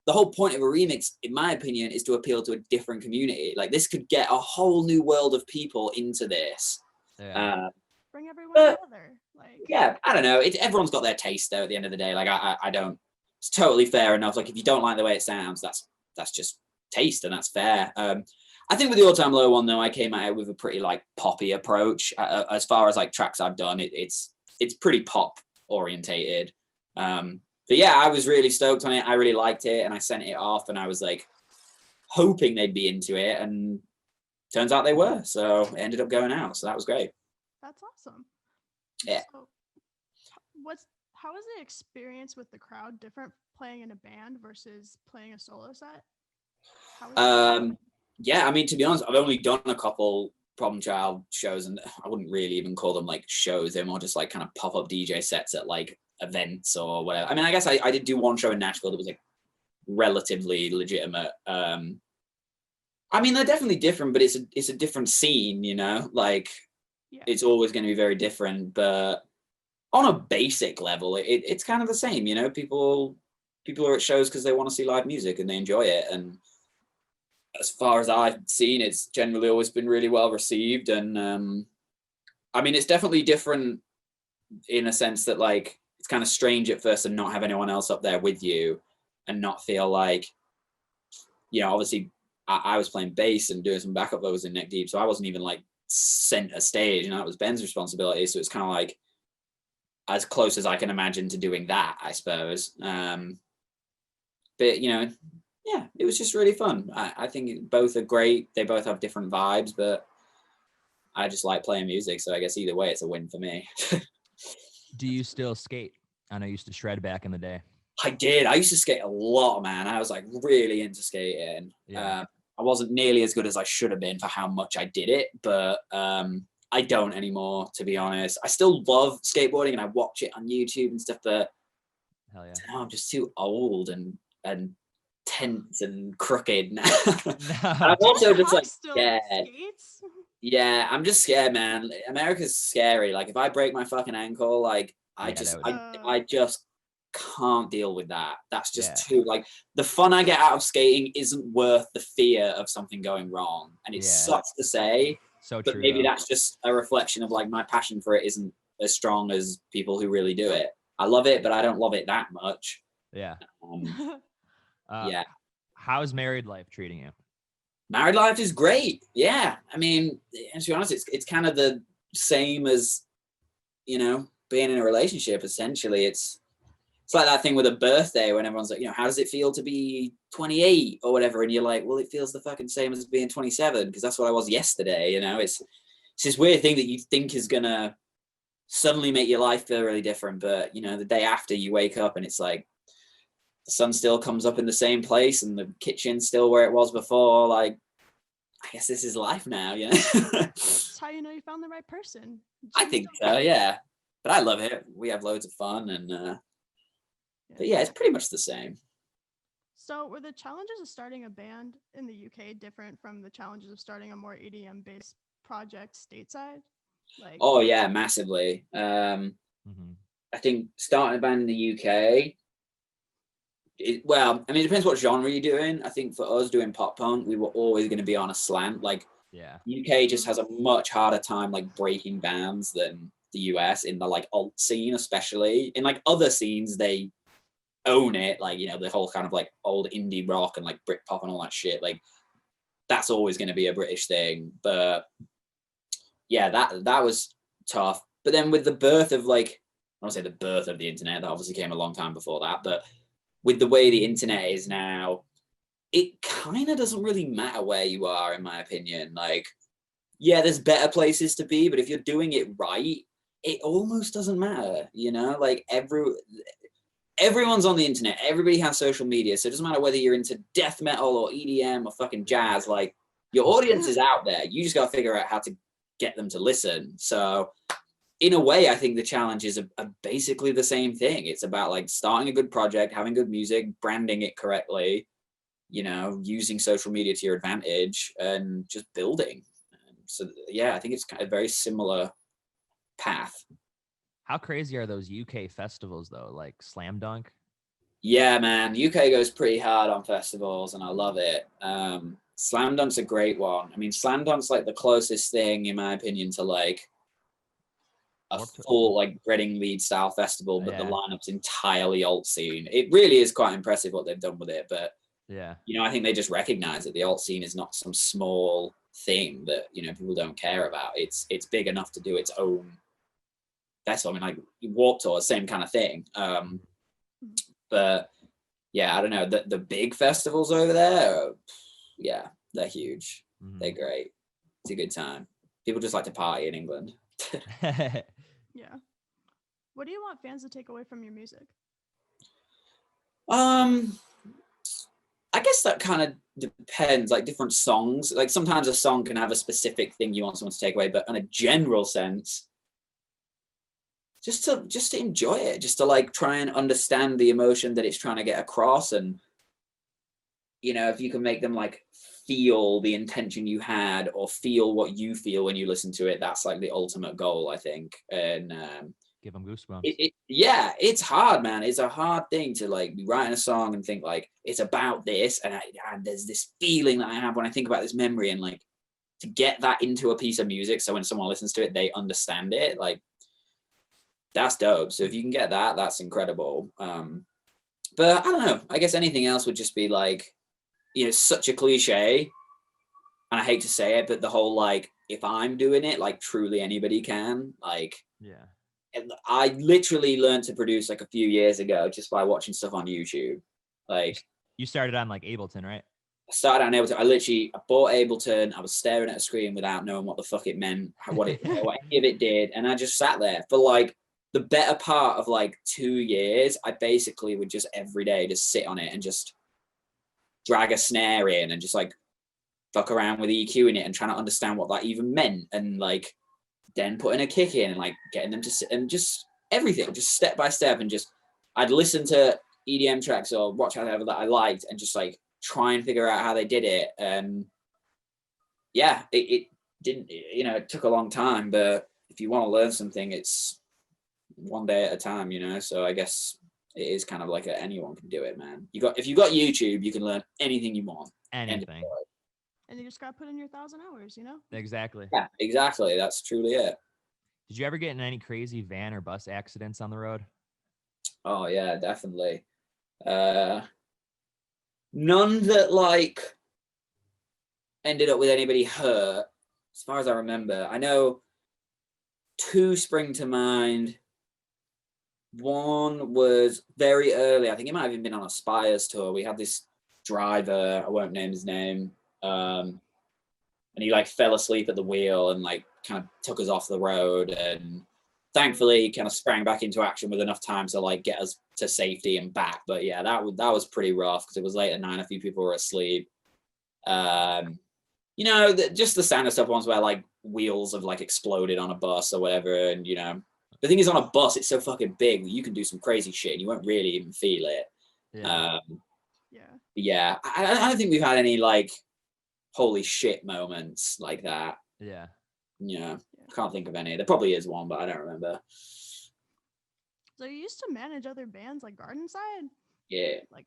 the whole point of a remix, in my opinion, is to appeal to a different community. Like, this could get a whole new world of people into this. Bring everyone together. Like, yeah, I don't know. Everyone's got their taste, though, at the end of the day. Like, I don't... It's totally fair enough. Like, if you don't like the way it sounds, that's just taste, and that's fair. I think with the All Time Low one, though, I came at it with a pretty, like, poppy approach. As far as, like, tracks I've done, it's pretty pop-orientated. But yeah, I was really stoked on it. I really liked it, and I sent it off, and I was like hoping they'd be into it, and turns out they were. So it ended up going out. So that was great. That's awesome. Yeah. So how is the experience with the crowd different playing in a band versus playing a solo set? Yeah, I mean, to be honest, I've only done a couple Prblm Chld shows, and I wouldn't really even call them like shows. They're more just like kind of pop-up DJ sets at like events or whatever. I mean, I guess I did do one show in Nashville that was like relatively legitimate. I mean, they're definitely different, but it's a different scene, you know, like it's always going to be very different, but on a basic level, it's kind of the same, you know. People are at shows because they want to see live music and they enjoy it, and as far as I've seen, it's generally always been really well received. And I mean, it's definitely different in a sense that like it's kind of strange at first to not have anyone else up there with you and not feel like, you know, obviously I was playing bass and doing some backup vocals in neck deep, so I wasn't even like sent a stage, and that was Ben's responsibility. So it's kind of like as close as I can imagine to doing that, I suppose. But you know, yeah, it was just really fun. I think both are great. They both have different vibes, but I just like playing music, so I guess either way, it's a win for me. Do you still skate? I know you used to shred back in the day. I did. I used to skate a lot, man. I was like really into skating. Yeah. I wasn't nearly as good as I should have been for how much I did it, but I don't anymore, to be honest. I still love skateboarding and I watch it on YouTube and stuff, but Hell yeah. I'm just too old and tense and crooked now. No. I'm also just like still scared. skates? Yeah, I'm just scared, man. America's scary. Like if I break my fucking ankle, like I just can't deal with that. That's just too, like, the fun I get out of skating isn't worth the fear of something going wrong. And it sucks to say, so but true, maybe though. that's just a reflection of like my passion for it isn't as strong as people who really do it. I love it, but I don't love it that much. Yeah. Yeah. How's married life treating you? Married life is great. Yeah. I mean, to be honest, it's kind of the same as, you know, being in a relationship. Essentially, it's like that thing with a birthday when everyone's like, you know, how does it feel to be 28 or whatever? And you're like, well, it feels the fucking same as being 27 because that's what I was yesterday. You know, it's this weird thing that you think is gonna suddenly make your life feel really different, but you know, the day after you wake up and it's like the sun still comes up in the same place and the kitchen's still where it was before. Like, I guess this is life now, you know. That's how you know you found the right person. I think so, yeah. But I love it. We have loads of fun, and but yeah, it's pretty much the same. So were the challenges of starting a band in the UK different from the challenges of starting a more EDM-based project stateside? Like, oh yeah, massively. I think starting a band in the UK, well, I mean, it depends what genre you're doing. I think for us doing pop punk, we were always going to be on a slant. Like, UK just has a much harder time like breaking bands than the US in the like alt scene, especially. In like other scenes, they own it, like, you know, the whole kind of like old indie rock and like Britpop and all that shit. Like, that's always going to be a British thing. But yeah, that was tough. But then with the birth of like, I don't say the birth of the internet, that obviously came a long time before that, but with the way the internet is now, it kind of doesn't really matter where you are, in my opinion. Like, yeah, there's better places to be, but if you're doing it right, it almost doesn't matter, you know? Like, everyone's on the internet. Everybody has social media. So it doesn't matter whether you're into death metal or EDM or fucking jazz. Like, your audience is out there. You just got to figure out how to get them to listen. So in a way, I think the challenges are basically the same thing. It's about like starting a good project, having good music, branding it correctly, you know, using social media to your advantage and just building. So yeah, I think it's kind of a very similar path. How crazy are those UK festivals though? Like Slam Dunk? Yeah, man, UK goes pretty hard on festivals and I love it. Slam Dunk's a great one. I mean, Slam Dunk's like the closest thing, in my opinion, to like a full like Reading Leeds style festival, but the lineup's entirely alt scene. It really is quite impressive what they've done with it. But yeah, you know, I think they just recognize that the alt scene is not some small thing that, you know, people don't care about. It's big enough to do its own festival. I mean, like Warped Tour, same kind of thing. But yeah, I don't know. The big festivals over there, yeah, they're huge. They're great. It's a good time. People just like to party in England. Yeah. What do you want fans to take away from your music? I guess that kind of depends, like different songs. Like sometimes a song can have a specific thing you want someone to take away, but in a general sense, just to enjoy it, just to like try and understand the emotion that it's trying to get across. And, you know, if you can make them like feel the intention you had or feel what you feel when you listen to it, that's like the ultimate goal, I think. And give them goosebumps. Yeah, it's hard, man. It's a hard thing to like be writing a song and think like it's about this, and there's this feeling that I have when I think about this memory, and like to get that into a piece of music so when someone listens to it they understand it, like that's dope. So if you can get that, that's incredible. But I don't know, I guess anything else would just be like, you know, such a cliche, and I hate to say it, but the whole like, if I'm doing it, like truly anybody can, like, yeah, I literally learned to produce like a few years ago just by watching stuff on YouTube. Like, you started on like Ableton, right? I started on Ableton. I bought Ableton. I was staring at a screen without knowing what the fuck it meant, what it did. And I just sat there for like the better part of like 2 years. I basically would just every day just sit on it and just drag a snare in and just like fuck around with EQing it and trying to understand what that even meant. And like then putting a kick in and like getting them to sit and just everything, just step by step. And just, I'd listen to EDM tracks or watch whatever that I liked and just like try and figure out how they did it. And yeah, it didn't, you know, it took a long time, but if you want to learn something, it's one day at a time, you know? So I guess it is kind of like anyone can do it, man. If you got YouTube, you can learn anything you want. Anything. And you just got to put in your 1,000 hours, you know? Exactly. Yeah, exactly. That's truly it. Did you ever get in any crazy van or bus accidents on the road? Oh yeah, definitely. None that like ended up with anybody hurt, as far as I remember. I know 2 spring to mind. One was very early. I think it might have even been on a Spires tour. We had this driver, I won't name his name, and he like fell asleep at the wheel and like kind of took us off the road. And thankfully, he kind of sprang back into action with enough time to like get us to safety and back. But yeah, that was pretty rough because it was late at night. A few people were asleep. You know, just the standard stuff ones where like wheels have like exploded on a bus or whatever. And you know, the thing is, on a bus, it's so fucking big that you can do some crazy shit and you won't really even feel it. Yeah. I don't think we've had any like holy shit moments like that. Yeah. I can't think of any. There probably is one, but I don't remember. So you used to manage other bands like Gardenside? Yeah. Like,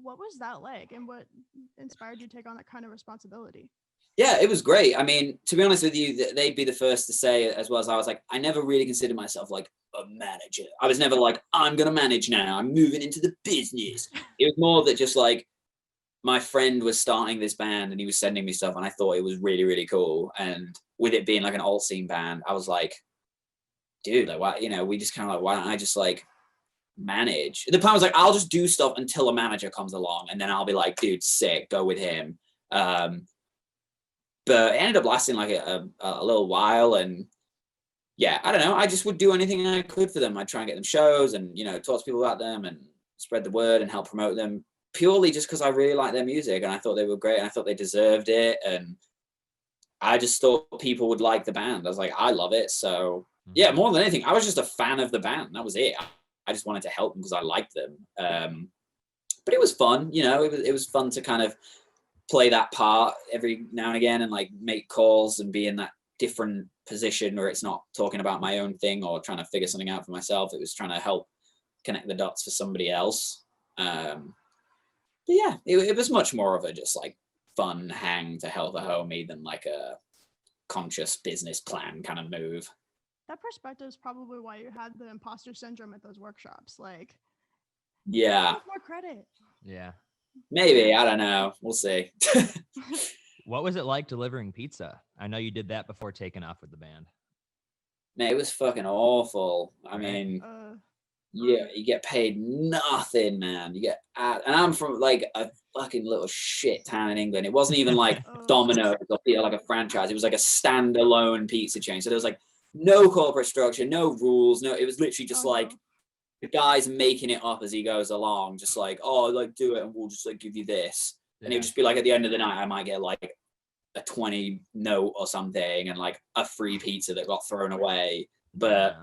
what was that like, and what inspired you to take on that kind of responsibility? Yeah, it was great. I mean, to be honest with you, they'd be the first to say, as well as I was like, I never really considered myself like a manager. I was never like, I'm going to manage now. I'm moving into the business. It was more that just like my friend was starting this band and he was sending me stuff and I thought it was really, really cool. And with it being like an alt scene band, I was like, dude, like, why, you know, we just kind of like, why don't I just like manage? The plan was like, I'll just do stuff until a manager comes along and then I'll be like, dude, sick, go with him. But it ended up lasting like a little while. And yeah, I don't know. I just would do anything I could for them. I'd try and get them shows and, you know, talk to people about them and spread the word and help promote them purely just because I really liked their music and I thought they were great and I thought they deserved it. And I just thought people would like the band. I was like, I love it. So yeah, more than anything, I was just a fan of the band. That was it. I just wanted to help them because I liked them. But it was fun, you know, it was fun to kind of play that part every now and again and like make calls and be in that different position where it's not talking about my own thing or trying to figure something out for myself. It was trying to help connect the dots for somebody else. But yeah, it was much more of a just like fun hang to help a homie than like a conscious business plan kind of move. That perspective is probably why you had the imposter syndrome at those workshops. Like, yeah, more credit. Yeah. Maybe, I don't know. We'll see. What was it like delivering pizza? I know you did that before taking off with the band. Man, it was fucking awful. I mean, yeah, you get paid nothing, man. You get, and I'm from like a fucking little shit town in England. It wasn't even like Domino's or like a franchise. It was like a standalone pizza chain. So there was like no corporate structure, no rules. No, it was literally just like the guy's making it up as he goes along, just like, oh, like do it and we'll just like give you this. And it would just be like at the end of the night, I might get like a 20 note or something and like a free pizza that got thrown away. But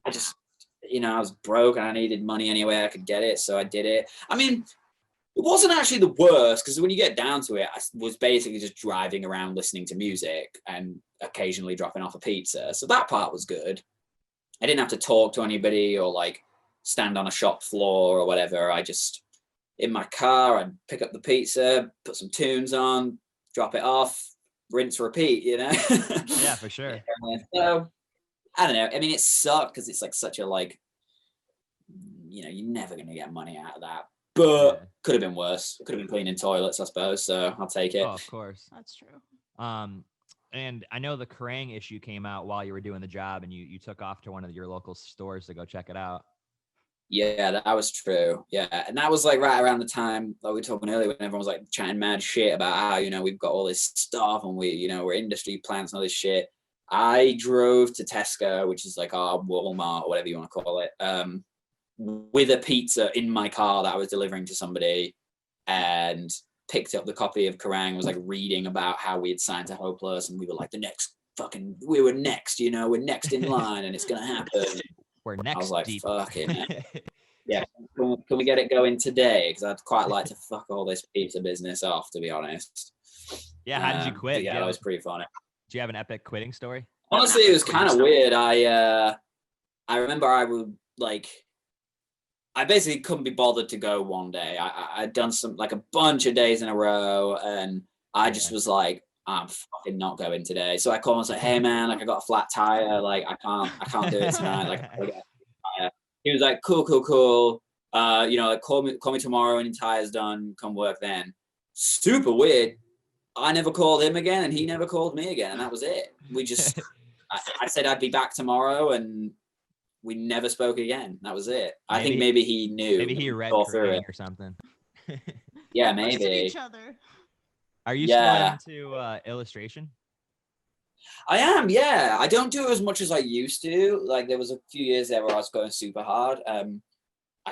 I just, you know, I was broke and I needed money any way I could get it. So I did it. I mean, it wasn't actually the worst because when you get down to it, I was basically just driving around listening to music and occasionally dropping off a pizza. So that part was good. I didn't have to talk to anybody or like stand on a shop floor or whatever. I just, in my car, I'd pick up the pizza, put some tunes on, drop it off, rinse, repeat, you know? Yeah, for sure. So, I don't know. I mean, it sucked because it's like such a like, you know, you're never going to get money out of that. But could have been worse. Could have been cleaning toilets, I suppose. So I'll take it. Oh, of course. That's true. And I know the Kerrang issue came out while you were doing the job, and you took off to one of your local stores to go check it out. Yeah, that was true. Yeah, and that was like right around the time that we were talking earlier when everyone was like chatting mad shit about how, you know, we've got all this stuff and we, you know, we're industry plants and all this shit. I drove to Tesco, which is like our Walmart or whatever you want to call it, with a pizza in my car that I was delivering to somebody, and picked up the copy of Kerrang, was like reading about how we had signed to Hopeless, and we were like we were next, you know, we're next in line and it's gonna happen. We're next. I was like, deep. fucking yeah. Can we get it going today? Because I'd quite like to fuck all this pizza business off, to be honest. Yeah, how did you quit? Yeah, that was pretty funny. Do you have an epic quitting story? Honestly, it was kind of weird. I remember I basically couldn't be bothered to go one day. I'd done a bunch of days in a row, and I just was like, I'm fucking not going today. So I called him and was like, hey man, like I got a flat tire, like I can't do it tonight. Like I get a tire. He was like, cool. You know, like call me tomorrow when your tire's done, come work then. Super weird. I never called him again and he never called me again, and that was it. We just I said I'd be back tomorrow, and we never spoke again. That was it. I think maybe he knew. Maybe he read Kerrang or something. Yeah, maybe. Each other. Are you still into illustration? I am, yeah. I don't do as much as I used to. Like there was a few years there where I was going super hard. I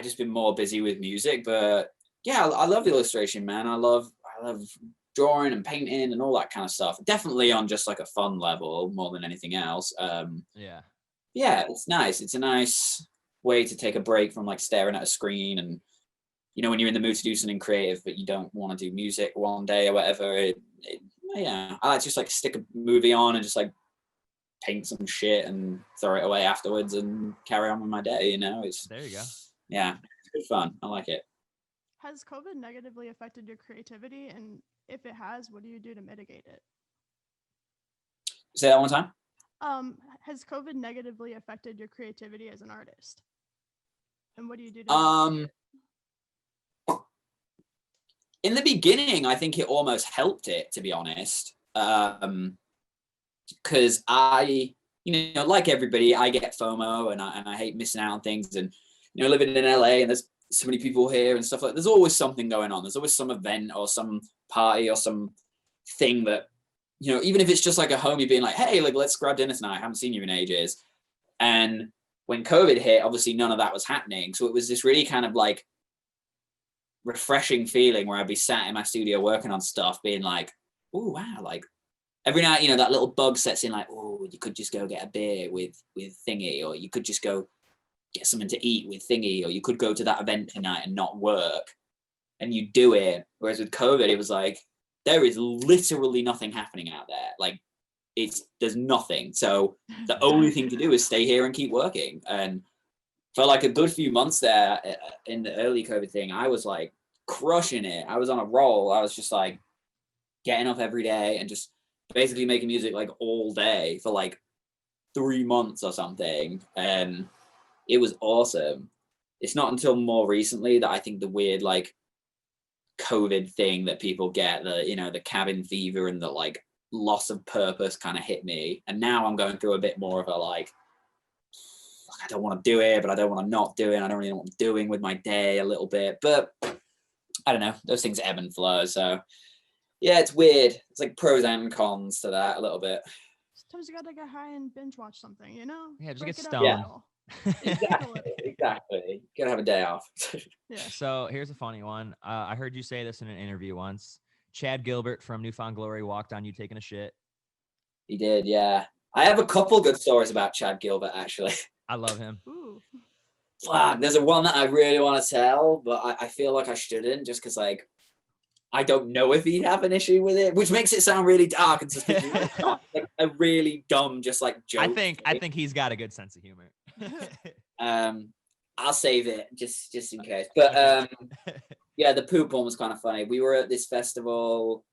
just been more busy with music, but yeah, I love illustration, man. I love drawing and painting and all that kind of stuff. Definitely on just like a fun level more than anything else. Yeah, it's nice. It's a nice way to take a break from like staring at a screen, and you know, when you're in the mood to do something creative but you don't want to do music one day or whatever, yeah, I like to just like stick a movie on and just like paint some shit and throw it away afterwards and carry on with my day, you know. There you go. Yeah, it's good fun. I like it. Has COVID negatively affected your creativity, and if it has, what do you do to mitigate it? Say that one time. Has COVID negatively affected your creativity as an artist? And what do you do to in the beginning, I think it almost helped it, to be honest. Because I, you know, like everybody, I get FOMO and I hate missing out on things. And, you know, living in LA and there's so many people here and stuff like that, there's always something going on. There's always some event or some party or some thing that, you know, even if it's just like a homie being like, hey, like, let's grab dinner tonight. I haven't seen you in ages. And when COVID hit, obviously none of that was happening. So it was this really kind of like refreshing feeling where I'd be sat in my studio working on stuff being like, oh, wow. Like every night, you know, that little bug sets in like, oh, you could just go get a beer with Thingy, or you could just go get something to eat with Thingy, or you could go to that event tonight and not work. And you do it. Whereas with COVID, it was like, there is literally nothing happening out there. Like there's nothing. So the only thing to do is stay here and keep working. And for like a good few months there in the early COVID thing, I was like crushing it. I was on a roll. I was just like getting up every day and just basically making music like all day for like 3 months or something. And it was awesome. It's not until more recently that I think the weird like COVID thing that people get, the, you know, the cabin fever and the like loss of purpose kind of hit me. And now I'm going through a bit more of a like, I don't want to do it, but I don't want to not do it. I don't really know what I'm doing with my day a little bit, but I don't know. Those things ebb and flow. So yeah, it's weird. It's like pros and cons to that a little bit. Sometimes you gotta get high and binge watch something, you know? Yeah, just get stoned. Yeah. Exactly. Gotta have a day off. Yeah. So here's a funny one. I heard you say this in an interview once. Chad Gilbert from Newfound Glory walked on you taking a shit. He did, yeah. I have a couple good stories about Chad Gilbert, actually. I love him. Ooh. There's one that I really want to tell, but I feel like I shouldn't, just because like I don't know if he'd have an issue with it, which makes it sound really dark and suspicious. Like a really dumb, just like joke. I think he's got a good sense of humor. I'll save it just in case. But yeah, the poop one was kind of funny. We were at this festival,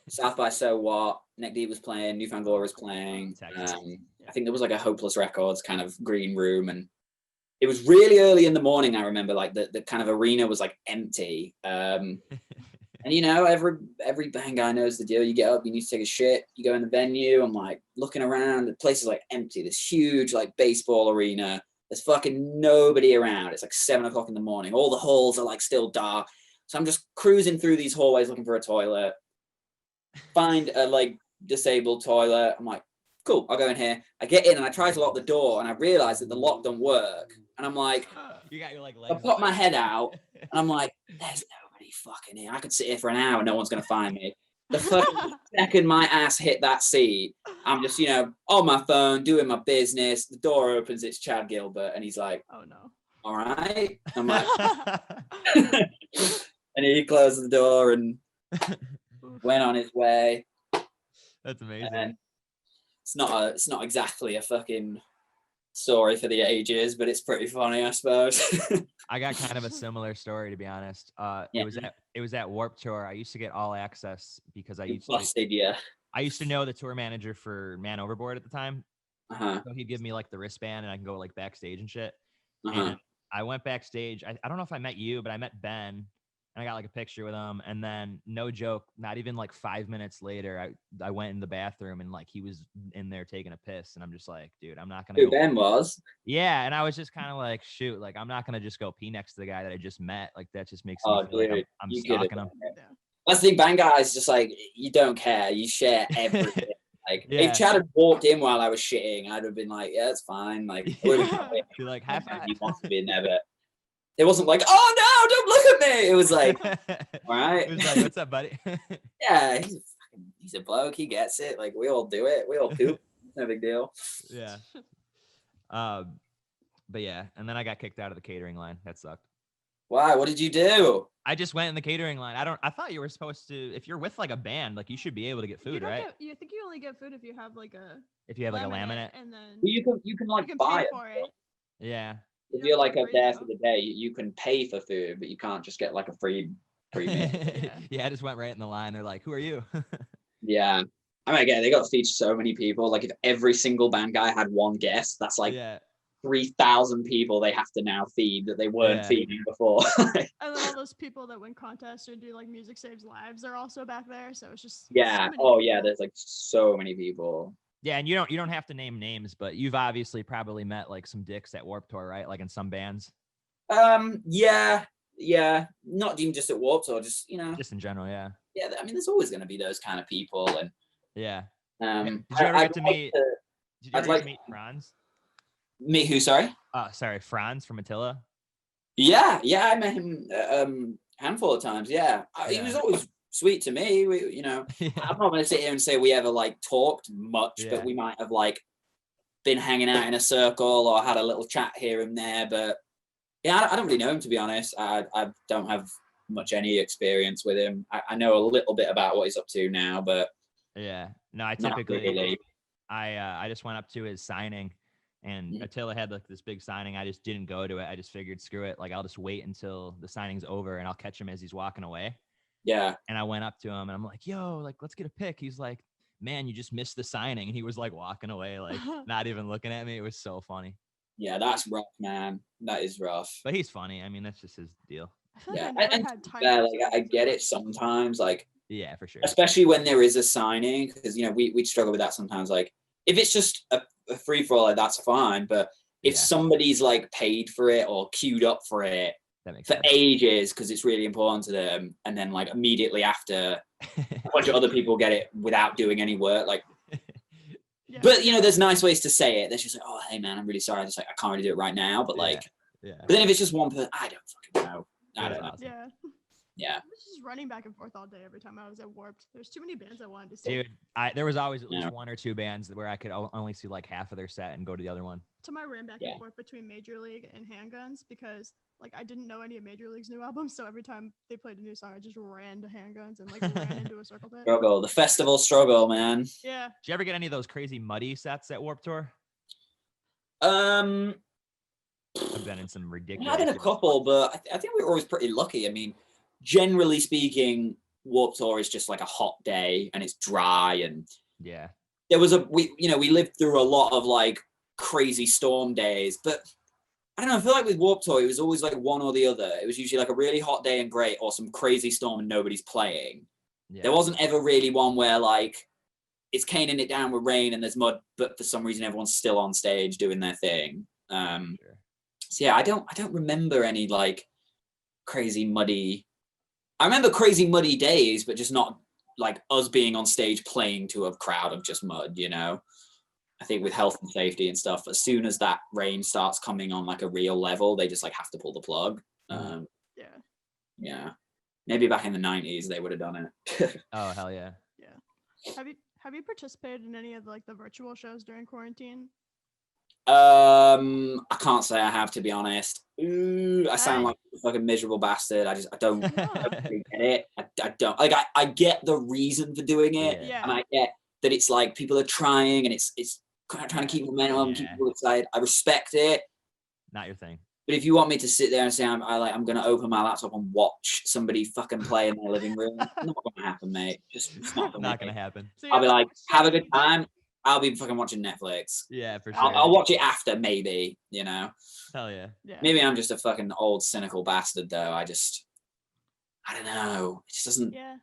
South by So What. Neck Deep was playing, Newfound Glory was playing. I think there was like a Hopeless Records kind of green room, and it was really early in the morning. I remember like the kind of arena was like empty. And every band guy knows the deal. You get up, you need to take a shit, you go in the venue. I'm like looking around, the place is like empty. This huge like baseball arena. There's fucking nobody around. It's like 7 o'clock in the morning. All the halls are like still dark. So I'm just cruising through these hallways looking for a toilet. Find a like disabled toilet. I'm like, cool, I'll go in here. I get in and I try to lock the door and I realize that the lock don't work. And I'm like, you got your like I pop my head out and I'm like, there's nobody fucking here. I could sit here for an hour and no one's gonna find me. The fucking second my ass hit that seat, I'm just, on my phone, doing my business. The door opens, it's Chad Gilbert, and he's like, oh no. All right. I'm like, and he closed the door and went on his way. That's amazing. And it's not exactly a fucking story for the ages, but it's pretty funny, I suppose. I got kind of a similar story, to be honest. It was at Warped Tour. I used to get all access because I used to know the tour manager for Man Overboard at the time. So he'd give me like the wristband and I can go like backstage and shit. And I went backstage. I don't know if I met you, but I met Ben. And I got like a picture with him, and then no joke, not even like 5 minutes later, I went in the bathroom and like he was in there taking a piss, and I'm just like, dude, I'm not gonna. Who Ben was? Yeah, and I was just kind of like, shoot, like I'm not gonna just go pee next to the guy that I just met. Like that just makes me feel like I'm stalking him. That's the thing, band guys, just like you don't care, you share everything. Like if Chad had walked in while I was shitting, I'd have been like, yeah, it's fine. Like, you're like, high five. He wants to be in there, but it wasn't like, oh no, don't look at me. It was like, all right. It was like, what's up, buddy? Yeah, he's a bloke. He gets it. Like we all do it. We all poop. No big deal. Yeah. But yeah, and then I got kicked out of the catering line. That sucked. Why? What did you do? I just went in the catering line. I thought you were supposed to, if you're with like a band, like you should be able to get food, right? You think you only get food if you have like a laminate, and then you can like buy it. Yeah. If you're like up there for the day, you can pay for food, but you can't just get like a free meal. Yeah, I just went right in the line. They're like, who are you? Yeah. I mean, again, they got to feed so many people. Like if every single band guy had one guest, that's like 3,000 people they have to now feed that they weren't feeding before. And then all those people that win contests or do like Music Saves Lives are also back there. So it's just there's like so many people. Yeah, and you don't have to name names, but you've obviously probably met like some dicks at Warped Tour, right? Like in some bands. Yeah. Not even just at Warped Tour, just just in general, yeah. Yeah, I mean, there's always going to be those kind of people, and yeah. Did you ever get to meet Franz? Meet who? Sorry. Franz from Attila. Yeah, I met him handful of times. Yeah, he was always sweet to me. I'm not going to sit here and say we ever like talked much, but we might have like been hanging out in a circle or had a little chat here and there. But yeah, I don't really know him, to be honest. I don't have much any experience with him. I know a little bit about what he's up to now, but yeah, no, I typically really. I just went up to his signing, and Attila had like this big signing. I just didn't go to it. I just figured, screw it. Like I'll just wait until the signing's over, and I'll catch him as he's walking away. Yeah. And I went up to him and I'm like, yo, like, let's get a pic. He's like, man, you just missed the signing. And he was like walking away, like not even looking at me. It was so funny. Yeah, that's rough, man. That is rough. But he's funny. I mean, that's just his deal. Yeah. I get it sometimes, like, yeah, for sure. Especially when there is a signing, because, we struggle with that sometimes. Like, if it's just a free for all, like, that's fine. But if somebody's like paid for it or queued up for it, for ages because it's really important to them, and then like immediately after a bunch of other people get it without doing any work, like but there's nice ways to say it. They're just like, oh hey man, I'm really sorry, I can't really do it right now, but like but then if it's just one person, I don't fucking know. I don't know. Yeah. I was just running back and forth all day every time I was at Warped. There's too many bands I wanted to see. Dude, there was always at least one or two bands where I could only see like half of their set and go to the other one. So I ran back and forth between Major League and Handguns because like I didn't know any of Major League's new albums, so every time they played a new song, I just ran to Handguns and like ran into a circle pit. The festival struggle, man. Yeah. Did you ever get any of those crazy muddy sets at Warped Tour? I've been in some ridiculous. I had a couple, but I think we were always pretty lucky. I mean, generally speaking, Warped Tour is just like a hot day and it's dry, and there was we lived through a lot of like crazy storm days, but I don't know, I feel like with Warped Tour, it was always like one or the other. It was usually like a really hot day and great, or some crazy storm and nobody's playing. Yeah. There wasn't ever really one where like it's caning it down with rain and there's mud, but for some reason everyone's still on stage doing their thing. Sure. So yeah, I don't remember any like crazy muddy. I remember crazy muddy days, but just not like us being on stage playing to a crowd of just mud, you know. I think with health and safety and stuff, as soon as that rain starts coming on like a real level, they just like have to pull the plug. Yeah. Maybe back in the 90s they would have done it. Oh hell yeah. Yeah. Have you participated in any of like the virtual shows during quarantine? I can't say I have, to be honest. I sound like a fucking miserable bastard. I don't really get it. I don't like. I get the reason for doing it, and I get that it's like people are trying, and it's kind of trying to keep momentum, keep people excited. I respect it. Not your thing. But if you want me to sit there and say I'm going to open my laptop and watch somebody fucking play in their living room, not going to happen, mate. It's not going to happen. So I'll be like, have a good time. I'll be fucking watching Netflix. Yeah, for sure. I'll watch it after, maybe, you know. Hell yeah. Maybe I'm just a fucking old cynical bastard, though. I don't know. It just doesn't. Yeah.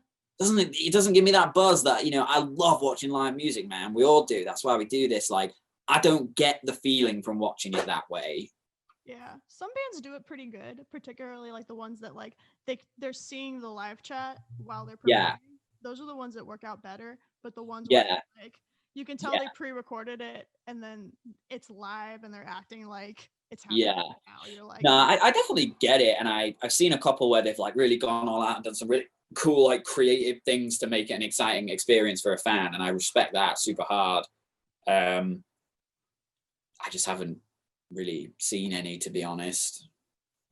It doesn't give me that buzz that, you know, I love watching live music, man. We all do. That's why we do this. Like, I don't get the feeling from watching it that way. Yeah, some bands do it pretty good, particularly like the ones that like they're seeing the live chat while they're performing. Yeah. Those are the ones that work out better. But the ones where like you can tell they pre-recorded it and then it's live and they're acting like it's happening now. You're like, no, I definitely get it, and I've seen a couple where they've like really gone all out and done some really cool like creative things to make it an exciting experience for a fan, and I respect that super hard. I just haven't really seen any, to be honest.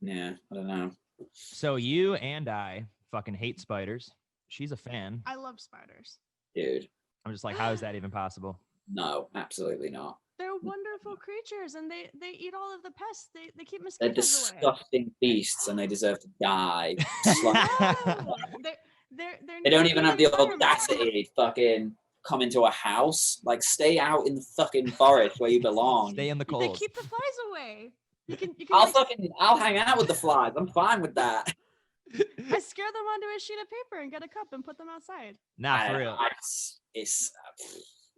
Yeah, I don't know. So you and I fucking hate spiders. She's a fan. I love spiders. Dude. I'm just like, how is that even possible? No, absolutely not. They're wonderful creatures, and they eat all of the pests. They keep mosquitoes away. They're disgusting beasts, and they deserve to die. They don't even have the audacity to fucking come into a house. Like, stay out in the fucking forest where you belong. Stay in the cold. They keep the flies away. You can I'll hang out with the flies. I'm fine with that. I scare them onto a sheet of paper and get a cup and put them outside. Nah, for real.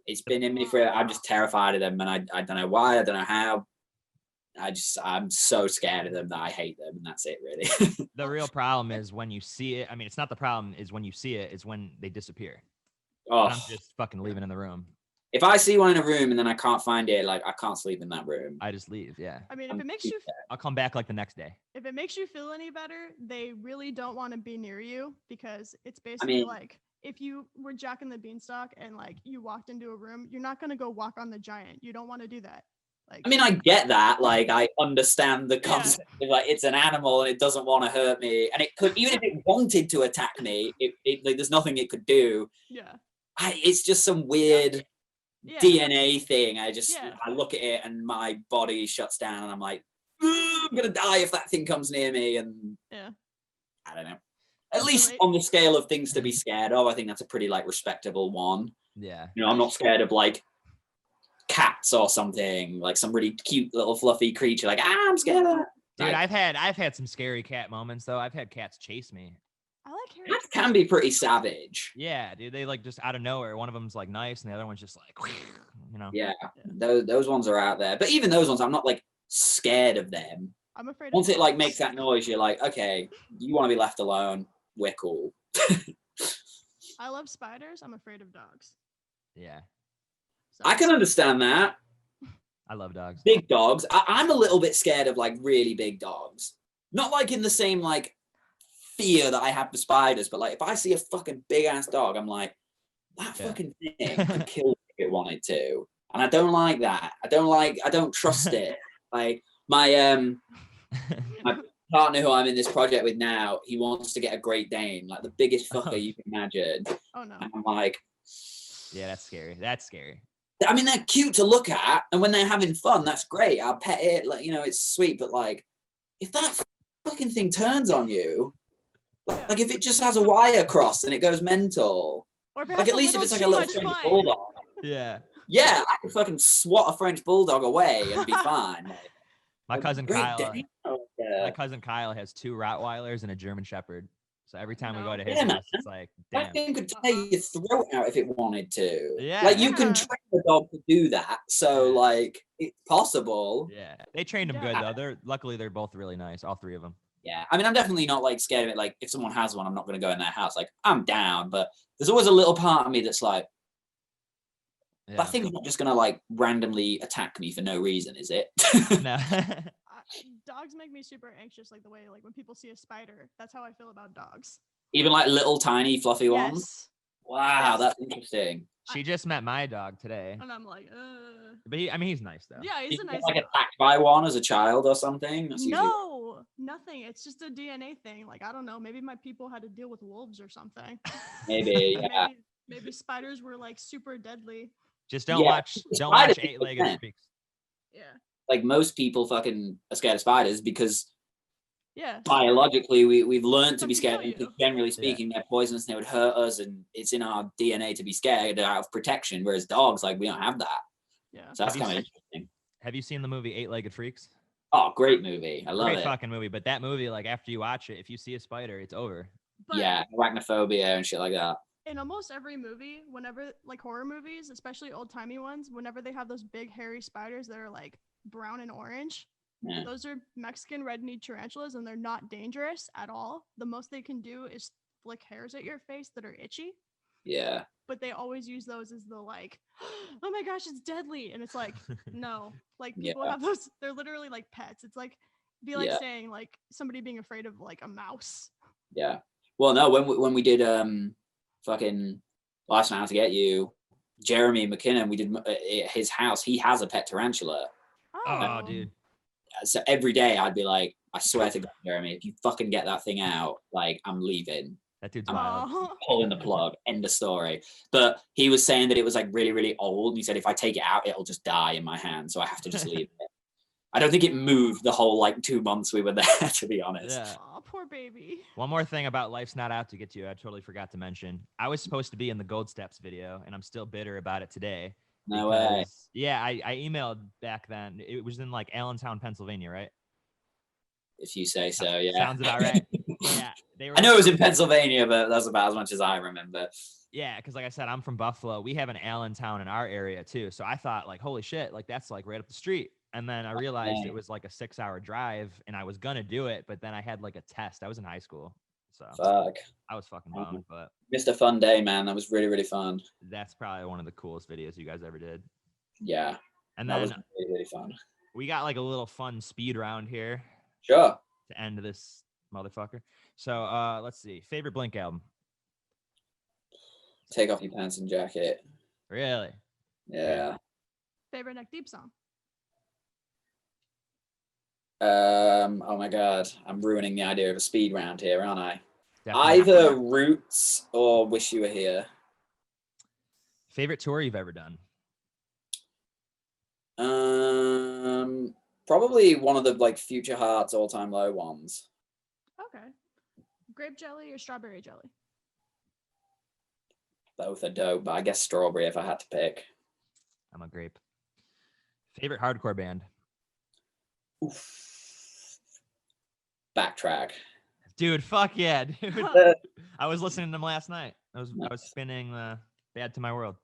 It's been in me for. I'm just terrified of them, and I don't know why. I don't know how. I'm so scared of them that I hate them, and that's it, really. The real problem is when you see it. I mean, it's not the problem. Is when you see it. Is when they disappear. Oh, and I'm just fucking leaving in the room. If I see one in a room and then I can't find it, like I can't sleep in that room. I just leave. Yeah. I mean, if it makes you, I'll come back like the next day. If it makes you feel any better, they really don't want to be near you because it's basically like if you were Jack and the Beanstalk and like you walked into a room, you're not gonna go walk on the giant. You don't want to do that. Like, I mean, I get that. Like, I understand the concept of like it's an animal and it doesn't want to hurt me, and it could, even if it wanted to attack me, like, there's nothing it could do. Yeah. It's just some weird DNA thing. I look at it and my body shuts down and I'm like, I'm gonna die if that thing comes near me. And I don't know. At least on the scale of things to be scared of, I think that's a pretty like respectable one. Yeah. You know, I'm not scared of like cats or something, like some really cute little fluffy creature. Like, I'm scared of that. Dude, I've had some scary cat moments though. I've had cats chase me. I like hairy cats. Can be pretty savage. Yeah, dude. They like just out of nowhere. One of them's like nice, and the other one's just like, you know. Yeah, those ones are out there. But even those ones, I'm not like scared of them. I'm afraid. Once it like makes that noise, you're like, okay, you want to be left alone. We're cool. I love spiders. I'm afraid of dogs. Yeah. So, I can understand that. I love dogs. Big dogs. I'm a little bit scared of like really big dogs. Not like in the same like fear that I have for spiders, but like if I see a fucking big ass dog, I'm like, that fucking thing could kill me if it wanted to, and I don't like that. I don't trust it. Like my partner who I'm in this project with now, he wants to get a Great Dane, like the biggest fucker you can imagine. Oh no! And I'm like, yeah, that's scary. That's scary. I mean, they're cute to look at, and when they're having fun, that's great. I'll pet it, like, you know, it's sweet. But like, if that fucking thing turns on you. Like if it just has a wire crossed and it goes mental. Or like at least if it's like a little French bulldog. Yeah. Yeah, I could fucking swat a French bulldog away and be fine. My cousin Great Kyle. day. My cousin Kyle has 2 Rottweilers and a German Shepherd. So every time we go to his Yeah, man. house, it's like, damn. That thing could tear your throat out if it wanted to. Yeah. Like, you can Yeah. train the dog to do that. So, Yeah. like, it's possible. Yeah, they trained him good Yeah. though. Luckily they're both really nice, all 3 of them. Yeah. I mean, I'm definitely not, like, scared of it. Like, if someone has one, I'm not going to go in their house. Like, I'm down. But there's always a little part of me that's like, Yeah. that thing's not just going to, like, randomly attack me for no reason, is it? No. Dogs make me super anxious, like the way like when people see a spider. That's how I feel about dogs. Even, like, little, tiny, fluffy ones? Yes. Wow, Yes. that's interesting. She just met my dog today. And I'm like, But he's nice though. yeah, he's Did a you nice get, like, dog. attacked by one as a child or something? That's usually- No, nothing. It's just a DNA thing. Like, I don't know. Maybe my people had to deal with wolves or something. Maybe, yeah. Maybe spiders were like super deadly. Just don't Yeah, watch spiders 8-legged 100%. freaks. Yeah. Like, most people fucking are scared of spiders because Yeah. biologically we've learned to be Something scared kill because you. generally speaking they're poisonous and they would hurt us, and it's in our DNA to be scared out of protection, whereas dogs, like, we don't have that. Yeah. So that's Have you kind of seen- interesting. Have you seen the movie 8-legged freaks? Oh, great movie. I love Great it. fucking movie. But that movie, like after you watch it, if you see a spider, it's over. But Yeah, arachnophobia and shit like that. in almost every movie, whenever like horror movies, especially old timey ones, whenever they have those big hairy spiders that are like brown and orange, Yeah. those are Mexican red-kneed tarantulas, and they're not dangerous at all. The most they can do is flick hairs at your face that are itchy. Yeah. But they always use those as the like, oh my gosh, it's deadly. And it's like, no, like people Yeah. have those, they're literally like pets. It's like, be like Yeah. saying like somebody being afraid of like a mouse. Yeah. Well, no, when we did fucking Last Night to Get You, Jeremy McKinnon, we did at his house. He has a pet tarantula. Oh, dude. So every day I'd be like, I swear to God, Jeremy, if you fucking get that thing out, like, I'm leaving. That dude's I'm wild. Oh. pulling the plug. End of story. But he was saying that it was like really, really old. And he said, if I take it out, it'll just die in my hand. So I have to just leave it. I don't think it moved the whole like 2 months we were there, to be honest. Yeah. Oh, poor baby. One more thing about Life's Not Out to Get You, I totally forgot to mention. I was supposed to be in the Gold Steps video, and I'm still bitter about it today. No way. because- Yeah, I emailed back then. It was in like Allentown, Pennsylvania, right? If you say so, yeah. Sounds about right. Yeah, they were. I know it was in Pennsylvania, but that's about as much as I remember. Yeah, because like I said, I'm from Buffalo. We have an Allentown in our area too. So I thought like, holy shit, like that's like right up the street. And then I realized it was like a 6-hour drive, and I was gonna do it, but then I had like a test. I was in high school, so Fuck. I was fucking bummed. But Missed a fun day, man. That was really, really fun. that's probably one of the coolest videos you guys ever did. Yeah. And That then was really, really fun. we got like a little fun speed round here Sure. to end this motherfucker. So let's see. Favorite Blink album? Take Off Your Pants and Jacket. Really? Yeah. Favorite Neck Deep song? Oh my God. I'm ruining the idea of a speed round here, aren't I? Definitely. Either Roots or Wish You Were Here. Favorite tour you've ever done? Probably one of the like Future Hearts All Time Low ones. Okay. Grape jelly or strawberry jelly? Both are dope, but I guess strawberry if I had to pick. I'm a grape. Favorite hardcore band? Oof. Backtrack. Dude, fuck yeah, dude. I was listening to them last night. I was spinning Bad to My World.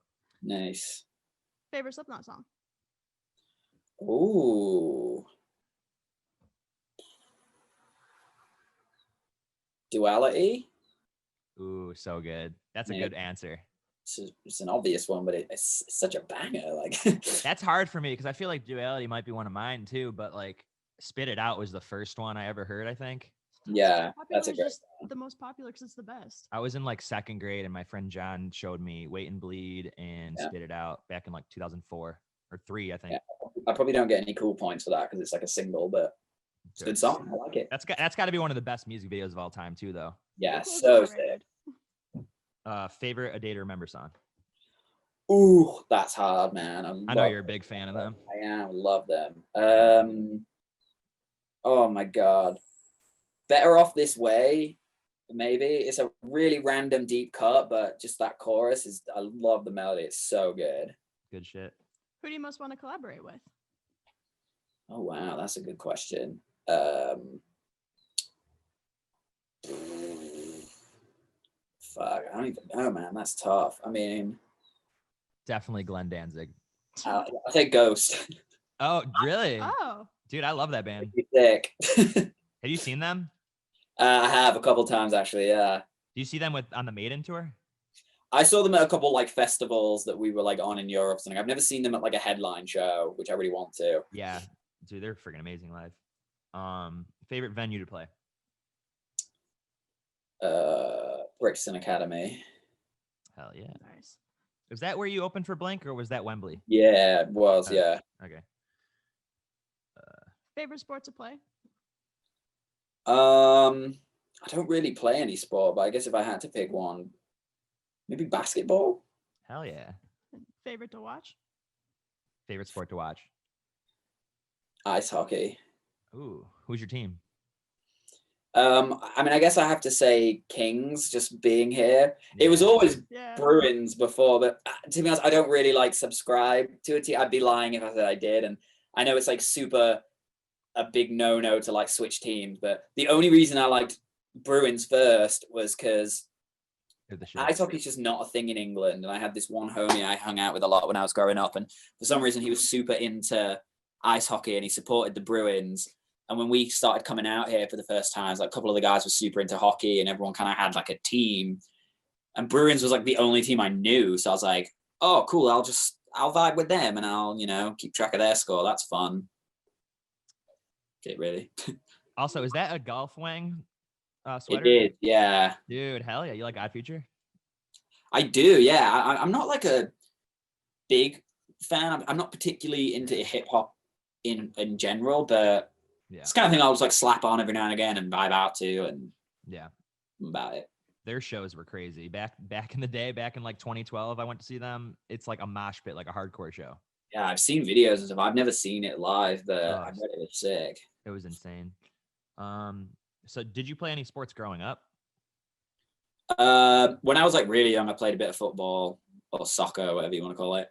Nice. Favorite Slipknot song? Ooh. Duality. Ooh, so good. That's a Yeah. good answer. It's an obvious one, but it's such a banger. Like That's hard for me because I feel like Duality might be one of mine too, but like Spit It Out was the first one I ever heard, I think. yeah, Popular that's a is great. just the most popular because it's the best. I was in like 2nd grade and my friend John showed me Wait and Bleed and Yeah. Spit It Out back in like 2004 or 3, I think. Yeah. I probably don't get any cool points for that because it's like a single, but it's a good song. I like it. That's got to be one of the best music videos of all time too, though. Yeah, Equals so overrated. sick. Favorite A Day to Remember song? Ooh, that's hard, man. I know you're a big fan of them. I am. Love them. Oh my God. Better Off This Way. Maybe it's a really random deep cut, but just that chorus is. I love the melody. It's so good. Good shit. Who do you most want to collaborate with? Oh wow, that's a good question. Fuck, I don't even know, man. That's tough. I mean, Definitely Glenn Danzig. I'll say Ghost. Oh, really? Oh, Dude, I love that band. Sick. Have you seen them? I have a couple times actually. Yeah, Do you see them on the Maiden tour? I saw them at a couple like festivals that we were like on in Europe. Something. I've never seen them at like a headline show, which I really want to. Yeah, dude, they're freaking amazing live. Favorite venue to play? Brixton Academy. Hell yeah. nice. Was that where you opened for Blank, or was that Wembley? Yeah, it was. Yeah. Okay. Favorite sport to play? I don't really play any sport, but I guess if I had to pick one, maybe basketball. Hell yeah. Favorite to watch? Favorite sport to watch? Ice hockey. Ooh, who's your team? I mean, I guess I have to say Kings, just being here. Yeah. It was always Yeah. Bruins before, but to be honest, I don't really like subscribe to a team. I'd be lying if I said I did. And I know it's like super a big no-no to like switch teams, but the only reason I liked Bruins first was because ice hockey is just not a thing in England. And I had this one homie I hung out with a lot when I was growing up, and for some reason he was super into ice hockey and he supported the Bruins. And when we started coming out here for the first time, like a couple of the guys were super into hockey and everyone kind of had like a team. And Bruins was like the only team I knew. So I was like, oh, cool. I'll vibe with them and I'll, keep track of their score. That's fun. Okay, really. Also, is that a golf wang sweater? It is, yeah. Dude, hell yeah. You like Odd Future? I do, yeah. I'm not like a big fan. I'm not particularly into hip hop in general, but yeah, it's the kind of thing I'll just like slap on every now and again and vibe out to, and yeah, about it. Their shows were crazy. Back in the day, back in like 2012, I went to see them. It's like a mosh pit, like a hardcore show. Yeah, I've seen videos and stuff. I've never seen it live, but I bet it was sick. It was insane. So did you play any sports growing up? When I was like really young, I played a bit of football or soccer, whatever you want to call it.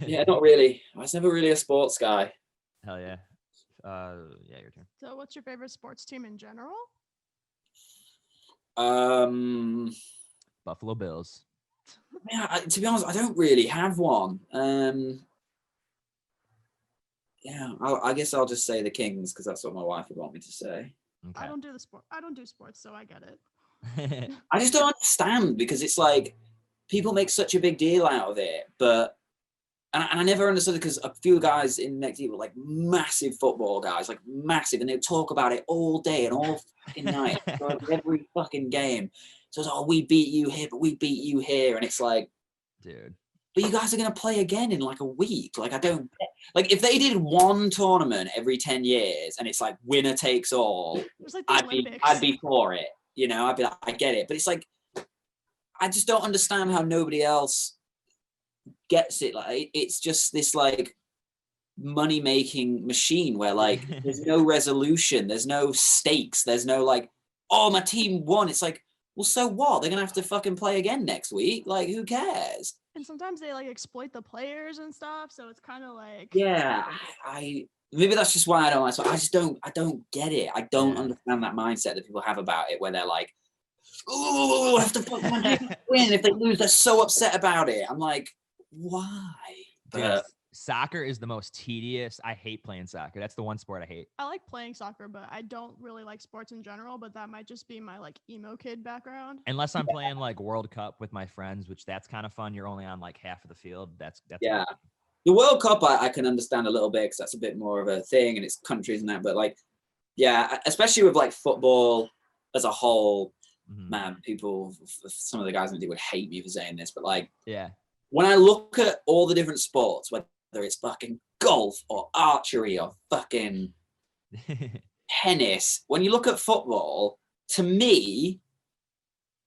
Yeah, not really. I was never really a sports guy. Hell yeah. Yeah, your turn. So what's your favorite sports team in general? Buffalo Bills. Yeah, to be honest, I don't really have one. Yeah, I guess I'll just say the Kings because that's what my wife would want me to say. Okay. I don't do sports, so I get it. I just don't understand because it's like people make such a big deal out of it, but and I never understood it because a few guys in next year were like massive football guys, like massive, and they talk about it all day and all fucking night, every fucking game. So it's, oh, we beat you here, but we beat you here, and it's like, dude, but you guys are gonna play again in like a week. Like I don't like if they did one tournament every 10 years and it's like winner takes all, like I'd be for it. I'd be like, I get it, but it's like I just don't understand how nobody else gets it. Like it's just this like money making machine where like there's no resolution, there's no stakes, there's no like, oh, my team won. It's like, well, so what? They're gonna have to fucking play again next week. Like, who cares? And sometimes they like exploit the players and stuff, so it's kind of like, yeah, I maybe that's just why I don't like. So I don't get it. I don't understand that mindset that people have about it, where they're like, oh, I have to put my team win. If they lose, they're so upset about it. I'm like, why? But soccer is the most tedious. I hate playing soccer. That's the one sport I hate. I like playing soccer, but I don't really like sports in general, but that might just be my like emo kid background. Unless I'm playing like World Cup with my friends, which that's kind of fun. You're only on like half of the field. That's yeah. Fun. The World Cup I can understand a little bit because that's a bit more of a thing and it's countries and that, but like, yeah, especially with like football as a whole, man, people, some of the guys in the team would hate me for saying this, but like, yeah, when I look at all the different sports, whether it's fucking golf or archery or fucking tennis, when you look at football, to me,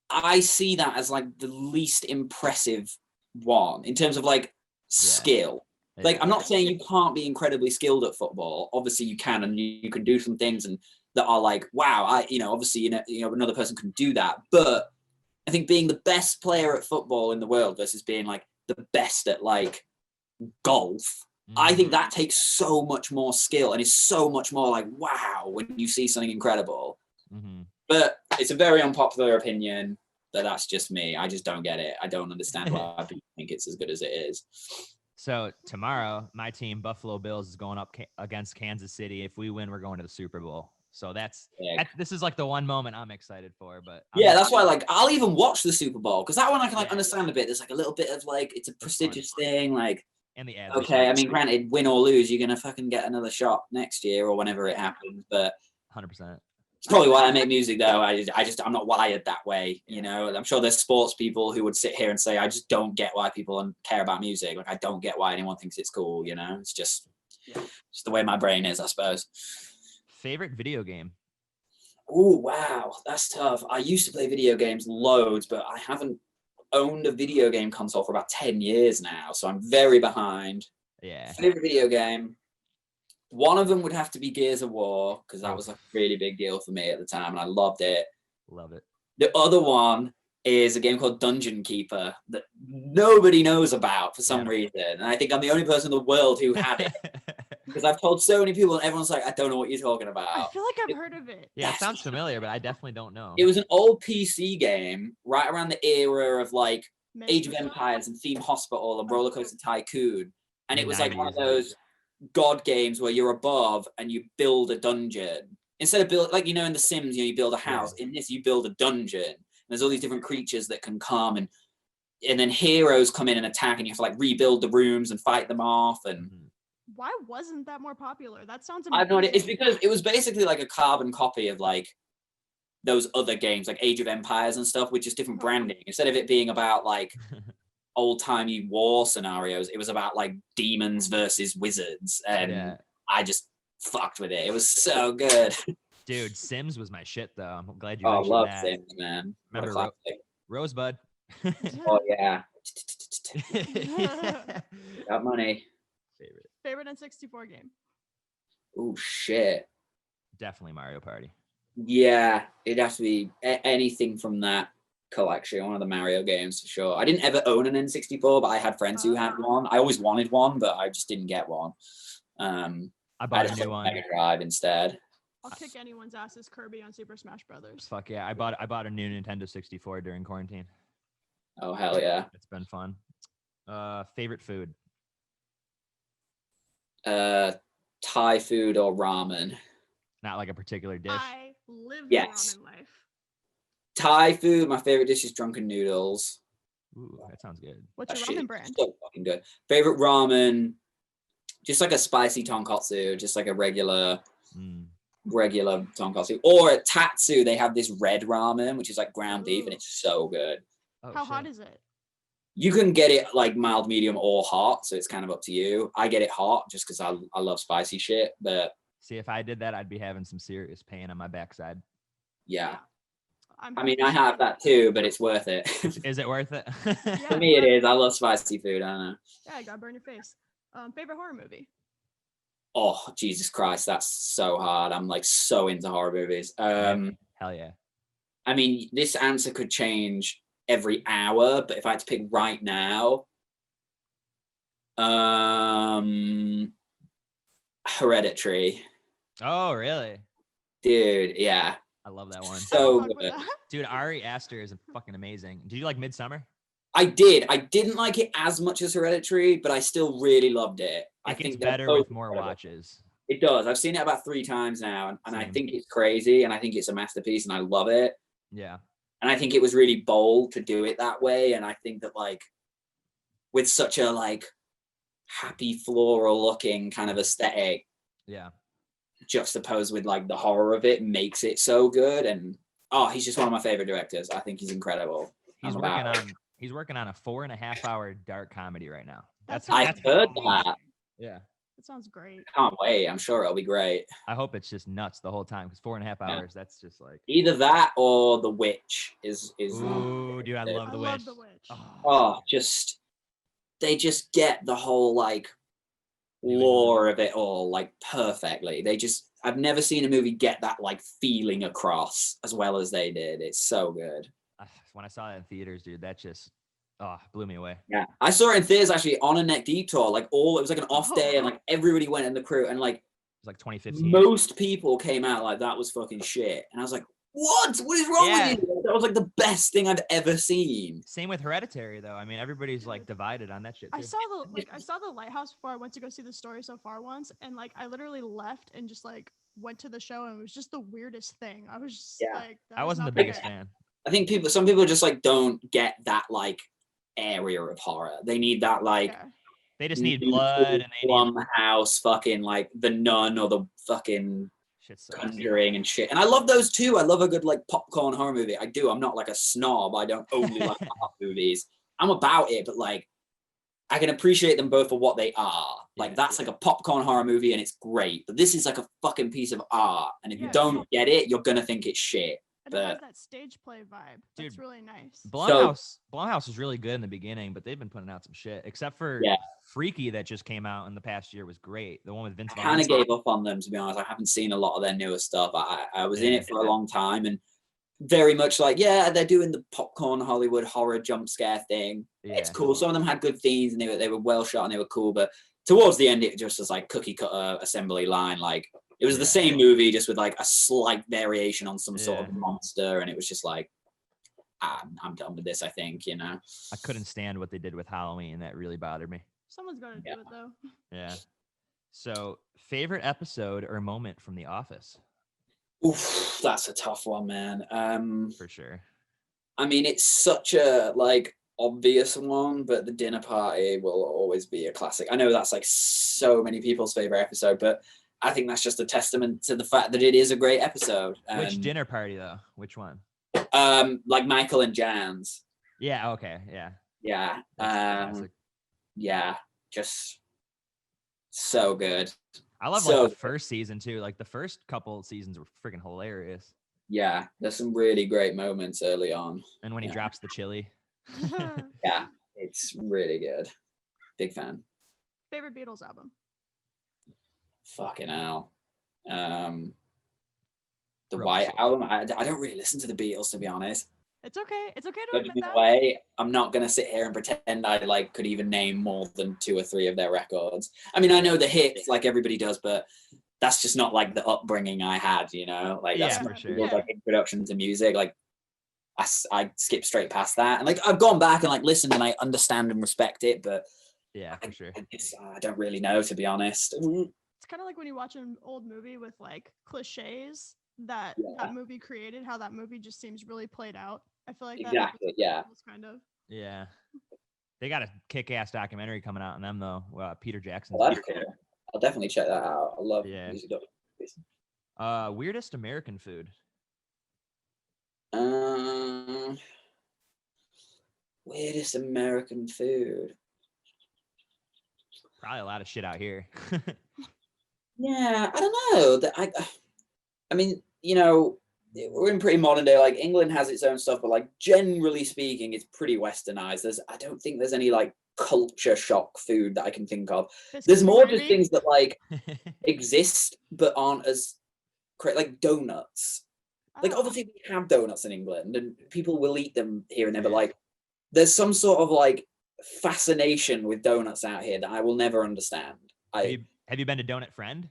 I see that as like the least impressive one in terms of like skill. Yeah. Like, I'm not saying you can't be incredibly skilled at football. Obviously you can, and you can do some things and that are like, wow, obviously, another person can do that. But I think being the best player at football in the world versus being like the best at like golf, I think that takes so much more skill and is so much more like, wow, when you see something incredible. But it's a very unpopular opinion that's just me. I just don't get it. I don't understand why people think it's as good as it is. So tomorrow, my team, Buffalo Bills, is going up against Kansas City. If we win, we're going to the Super Bowl. So this is like the one moment I'm excited for. But that's why like I'll even watch the Super Bowl because that one I can like understand a bit. There's like a little bit of like it's a prestigious thing, like. And the ads. Okay, I mean, granted, win or lose, you're gonna fucking get another shot next year or whenever it happens. But 100%. It's probably why I make music, though. I'm not wired that way, you know. I'm sure there's sports people who would sit here and say, I just don't get why people care about music. Like, I don't get why anyone thinks it's cool, you know. It's just the way my brain is, I suppose. Favorite video game? Oh, wow, that's tough. I used to play video games loads, but I haven't owned a video game console for about 10 years now, so I'm very behind. Yeah. Favorite video game? One of them would have to be Gears of War, because that was a really big deal for me at the time, and I loved it. Love it. The other one is a game called Dungeon Keeper that nobody knows about for some reason. And I think I'm the only person in the world who had it. Because I've told so many people, and everyone's like, I don't know what you're talking about. I feel like I've heard of it. Yeah, it sounds familiar, but I definitely don't know. It was an old PC game right around the era of like Age of Empires and Theme Hospital and Roller Coaster Tycoon. And it was like one of those god games where you're above and you build a dungeon. Instead of build, like, you know, in The Sims, you build a house. In this, you build a dungeon. And there's all these different creatures that can come, and then heroes come in and attack, and you have to like rebuild the rooms and fight them off. And why wasn't that more popular? That sounds amazing. I have no idea. It's because it was basically like a carbon copy of like those other games, like Age of Empires and stuff, with just different branding. Instead of it being about like old-timey war scenarios, it was about like demons versus wizards, and I just fucked with it. It was so good. Dude, Sims was my shit, though. I'm glad you mentioned love that. Sims, man. Remember Rosebud? Oh, yeah. Got money. Favorite N64 game? Oh, shit. Definitely Mario Party. Yeah, it'd have to be anything from that collection, one of the Mario games for sure. I didn't ever own an N64, but I had friends who had one. I always wanted one, but I just didn't get one. I bought a new one. Mega Drive instead. I'll kick anyone's ass as Kirby on Super Smash Brothers. Fuck yeah! I bought a new Nintendo 64 during quarantine. Oh hell yeah! It's been fun. Favorite food? Thai food or ramen. Not like a particular dish. I live the ramen life. Thai food. My favorite dish is drunken noodles. Ooh, that sounds good. What's your ramen brand? So fucking good. Favorite ramen. Just like a spicy tonkotsu, just like a regular tonkotsu. Or at Tatsu, they have this red ramen, which is like ground beef, and it's so good. How hot is it? You can get it like mild, medium, or hot, so it's kind of up to you. I get it hot just because I love spicy shit. But see, if I did that, I'd be having some serious pain on my backside. Yeah. I mean, I have that too, but it's worth it. Is it worth it? For me, it is. I love spicy food. I don't know. Yeah, I gotta burn your face. Favorite horror movie? Oh, Jesus Christ, that's so hard. I'm like so into horror movies. Hell yeah. I mean, this answer could change every hour, but if I had to pick right now, Hereditary. Oh, really? Dude, yeah. I love that one. So good. Dude, Ari Aster is fucking amazing. Did you like Midsommar? I did. I didn't like it as much as Hereditary, but I still really loved it. I think it's better with more watches. It does. I've seen it about 3 times now, and I think it's crazy, and I think it's a masterpiece, and I love it. Yeah. And I think it was really bold to do it that way, and I think that like with such a like happy floral looking kind of aesthetic, juxtaposed with like the horror of it, makes it so good. And he's just one of my favorite directors. I think he's incredible. He's working on a 4.5 hour dark comedy right now. I've heard that. Yeah. That sounds great. Can't wait. I'm sure it'll be great. I hope it's just nuts the whole time, because 4.5 hours, that's just like either that or The Witch is Ooh, dude, I love The Witch. Love The Witch. They just get the whole like lore of it all like perfectly. I've never seen a movie get that like feeling across as well as they did. It's so good. When I saw that in theaters, dude, that just Oh, blew me away. Yeah, I saw it in theaters actually on a Neck Deep tour. Like it was like an off day, and like everybody went in the crew, and like It was like 2015. most people came out like that was fucking shit, and I was like, what is wrong with you? That was like the best thing I've ever seen. Same with Hereditary though. I mean, everybody's like divided on that shit too. I saw the Lighthouse before I went to go see the Story So Far once, and like I literally left and just like went to the show, and it was just the weirdest thing. I was just like, I wasn't the biggest fan. I think some people just like don't get that like area of horror. They need that like they just need blood and they need house fucking like The Nun or the fucking Conjuring and shit. And I love those too. I love a good like popcorn horror movie. I do. I'm not like a snob. I don't only like horror movies. I'm about it, but like I can appreciate them both for what they are. Like that's like a popcorn horror movie and it's great. But this is like a fucking piece of art. And if you don't get it, you're gonna think it's shit. And it has that stage play vibe. That's really nice. Blumhouse was really good in the beginning, but they've been putting out some shit. Except for Freaky that just came out in the past year was great. The one with Vince Vaughn. I kind of gave up on them, to be honest. I haven't seen a lot of their newer stuff. I was in it for a long time and very much like, they're doing the popcorn Hollywood horror jump scare thing. Yeah. It's cool. Some of them had good themes and they were well shot and they were cool. But towards the end, it just was like cookie cutter assembly line. Like, it was the same movie, just with like a slight variation on some sort of monster, and it was just like, I'm done with this. I think, you know. I couldn't stand what they did with Halloween. That really bothered me. Someone's gonna do it though. Yeah. So, favorite episode or moment from The Office? Oof, that's a tough one, man. For sure. I mean, it's such a like obvious one, but the dinner party will always be a classic. I know that's like so many people's favorite episode, but I think that's just a testament to the fact that it is a great episode. Which dinner party though? Which one? Like Michael and Jan's. Yeah. Okay. Yeah. Yeah. Yeah. Just so good. I love like the first season too. Like the first couple seasons were freaking hilarious. Yeah. There's some really great moments early on. And when he drops the chili. Yeah. It's really good. Big fan. Favorite Beatles album? Fucking hell. The White Album. I don't really listen to the Beatles, to be honest. It's okay. It's okay to admit that. Way, I'm not gonna sit here and pretend I like could even name more than 2 or 3 of their records. I mean, I know the hits like everybody does, but that's just not like the upbringing I had, you know. Like that's for sure. Like introduction to music. Like I skip straight past that, and like I've gone back and like listened, and I understand and respect it, but for sure. I don't really know, to be honest. It's kind of like when you watch an old movie with like cliches that movie created, how that movie just seems really played out. I feel like exactly, kind of. Yeah. They got a kick-ass documentary coming out on them though. Peter Jackson. Well, that's cool. I'll definitely check that out. I love music documentaries. Weirdest American food. Weirdest American food. Probably a lot of shit out here. Yeah, I don't know. I mean, you know, we're in pretty modern day. Like England has its own stuff, but like generally speaking, it's pretty westernized. I don't think there's any like culture shock food that I can think of. There's more just things that like exist but aren't as great, like donuts. Like obviously we have donuts in England and people will eat them here and there, but like there's some sort of like fascination with donuts out here that I will never understand. Have you been to Donut Friend?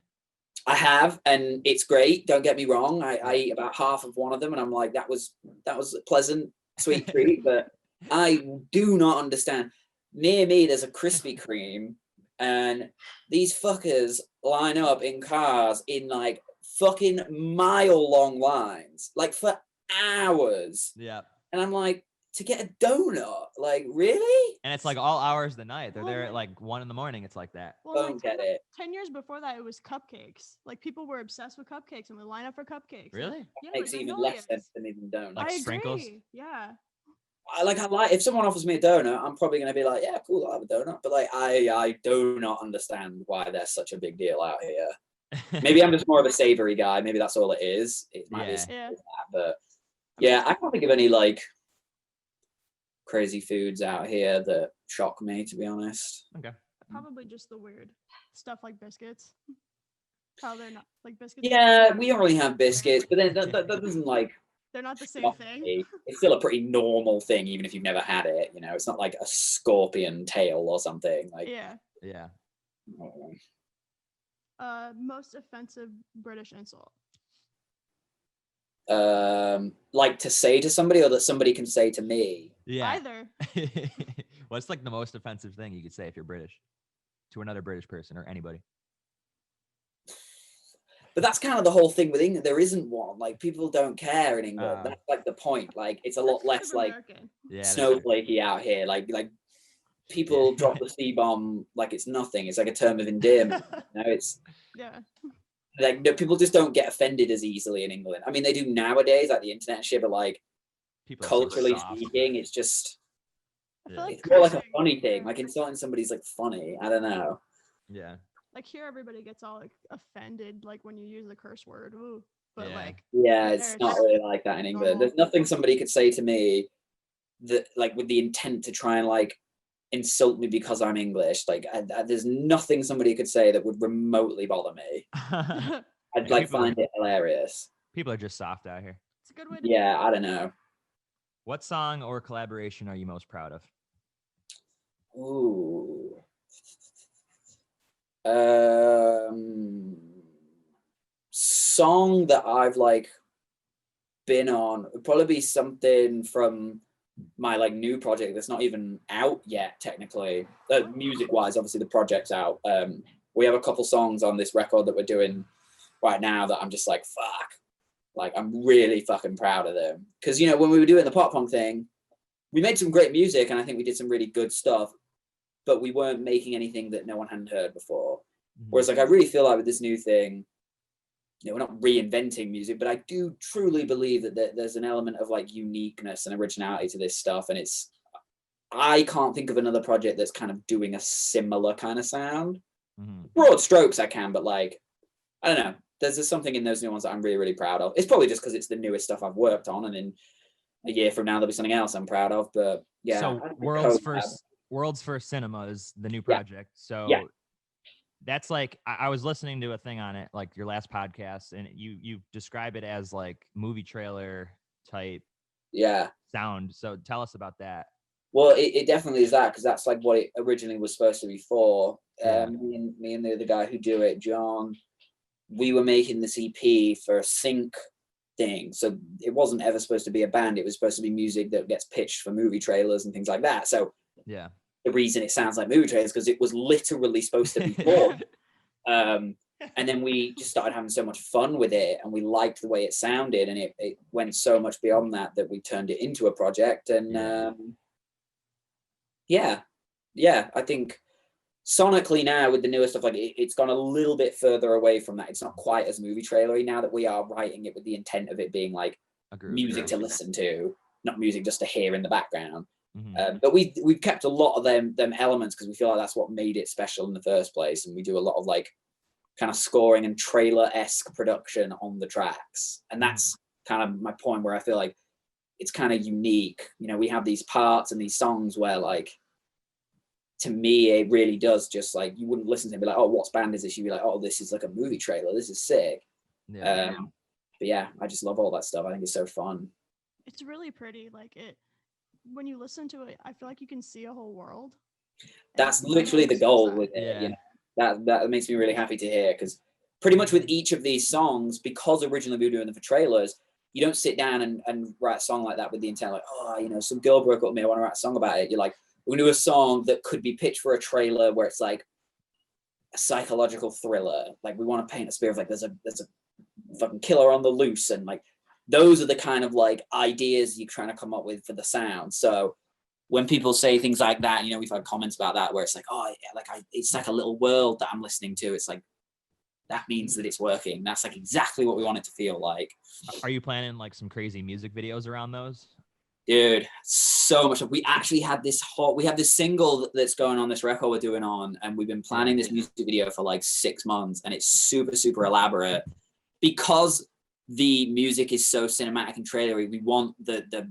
I have, and it's great. Don't get me wrong. I eat about half of one of them, and I'm like, that was a pleasant, sweet treat. But I do not understand. Near me, there's a Krispy Kreme, and these fuckers line up in cars in like fucking mile-long lines, like for hours. Yeah. And I'm like, to get a donut, like really? And it's like all hours of the night. They're there at like 1 a.m. It's like that. Well, don't get it. 10 years before that, it was cupcakes. Like people were obsessed with cupcakes and would line up for cupcakes. Really? Yeah, makes even less sense than even donuts. Like sprinkles. Yeah. I like if someone offers me a donut, I'm probably gonna be like, yeah, cool, I'll have a donut. But like I do not understand why there's such a big deal out here. Maybe I'm just more of a savory guy. Maybe that's all it is. It might be that, but yeah, I can't think of any like crazy foods out here that shock me, to be honest. Okay. Probably just the weird stuff like biscuits. How they're not like biscuits. Yeah, we don't really have biscuits, but then that doesn't like They're not the same thing. It's still a pretty normal thing, even if you've never had it. You know, it's not like a scorpion tail or something. Like, yeah. Most offensive British insult. Like to say to somebody, or that somebody can say to me. Yeah. Either. What's like the most offensive thing you could say if you're British to another British person or anybody? But that's kind of the whole thing with England. There isn't one. Like, people don't care in England. That's like the point. Like, it's a lot less like snowflakey out here. Like people drop the C-bomb like it's nothing. It's like a term of endearment. You know, it's like people just don't get offended as easily in England. I mean, they do nowadays, like the internet and shit, but like people culturally speaking, it's just it's more like a funny thing. Like insulting somebody's like funny. I don't know. Yeah. Like here, everybody gets all like offended, like when you use a curse word. Ooh, but it's not really like that in England. There's nothing somebody could say to me that like with the intent to try and like insult me because I'm English. Like there's nothing somebody could say that would remotely bother me. I'd like find it hilarious. People are just soft out here. It's a good way to I don't know. What song or collaboration are you most proud of? Ooh. Song that I've like been on would probably be something from my like new project that's not even out yet technically. Music wise, obviously the project's out. We have a couple songs on this record that we're doing right now that I'm just like, fuck, like I'm really fucking proud of them. Because you know, when we were doing the pop punk thing, we made some great music and I think we did some really good stuff, but we weren't making anything that no one hadn't heard before. Whereas like I really feel like with this new thing, you know, we're not reinventing music, but I do truly believe that there's an element of like uniqueness and originality to this stuff. And I can't think of another project that's kind of doing a similar kind of sound. Broad strokes I can, but like, I don't know. There's something in those new ones that I'm really, really proud of. It's probably just because it's the newest stuff I've worked on, and in a year from now there'll be something else I'm proud of. But yeah. So World's First Cinema is the new project. So that's like I was listening to a thing on it, like your last podcast, and you describe it as like movie trailer type sound. So tell us about that. Well, it definitely is that, because that's like what it originally was supposed to be for. Me and the other guy who do it, John, we were making this EP for a sync thing. So it wasn't ever supposed to be a band. It was supposed to be music that gets pitched for movie trailers and things like that. So the reason it sounds like movie trailers because it was literally supposed to be for. And then we just started having so much fun with it, and we liked the way it sounded, and it went so much beyond that we turned it into a project. And I think sonically now with the newer stuff, like it's gone a little bit further away from that. It's not quite as movie trailery now that we are writing it with the intent of it being like music to listen to, not music just to hear in the background. But we've kept a lot of them elements because we feel like that's what made it special in the first place. And we do a lot of like kind of scoring and trailer-esque production on the tracks. And that's kind of my point where I feel like it's kind of unique. You know, we have these parts and these songs where like, to me, it really does just like, you wouldn't listen to it and be like, oh, what band is this? You'd be like, oh, this is like a movie trailer. This is sick. But yeah, I just love all that stuff. I think it's so fun. It's really pretty. Like when you listen to it, I feel like you can see a whole world. That's literally the goal with it. You know, that makes me really happy to hear, because pretty much with each of these songs, because originally we were doing them for trailers, you don't sit down and write a song like that with the intent like, oh, you know, some girl broke up with me, I want to write a song about it. You're like, we're gonna do a song that could be pitched for a trailer where it's like a psychological thriller. Like we want to paint a spirit of like there's a fucking killer on the loose, and like those are the kind of like ideas you're trying to come up with for the sound. So when people say things like that, you know, we've had comments about that where it's like, oh yeah, like it's like a little world that I'm listening to. It's like, that means that it's working. That's like exactly what we want it to feel like. Are you planning like some crazy music videos around those? Dude, so much. We actually had we have this single that's going on this record we're doing on, and we've been planning this music video for like 6 months, and it's super, super elaborate because the music is so cinematic and trailery. We want the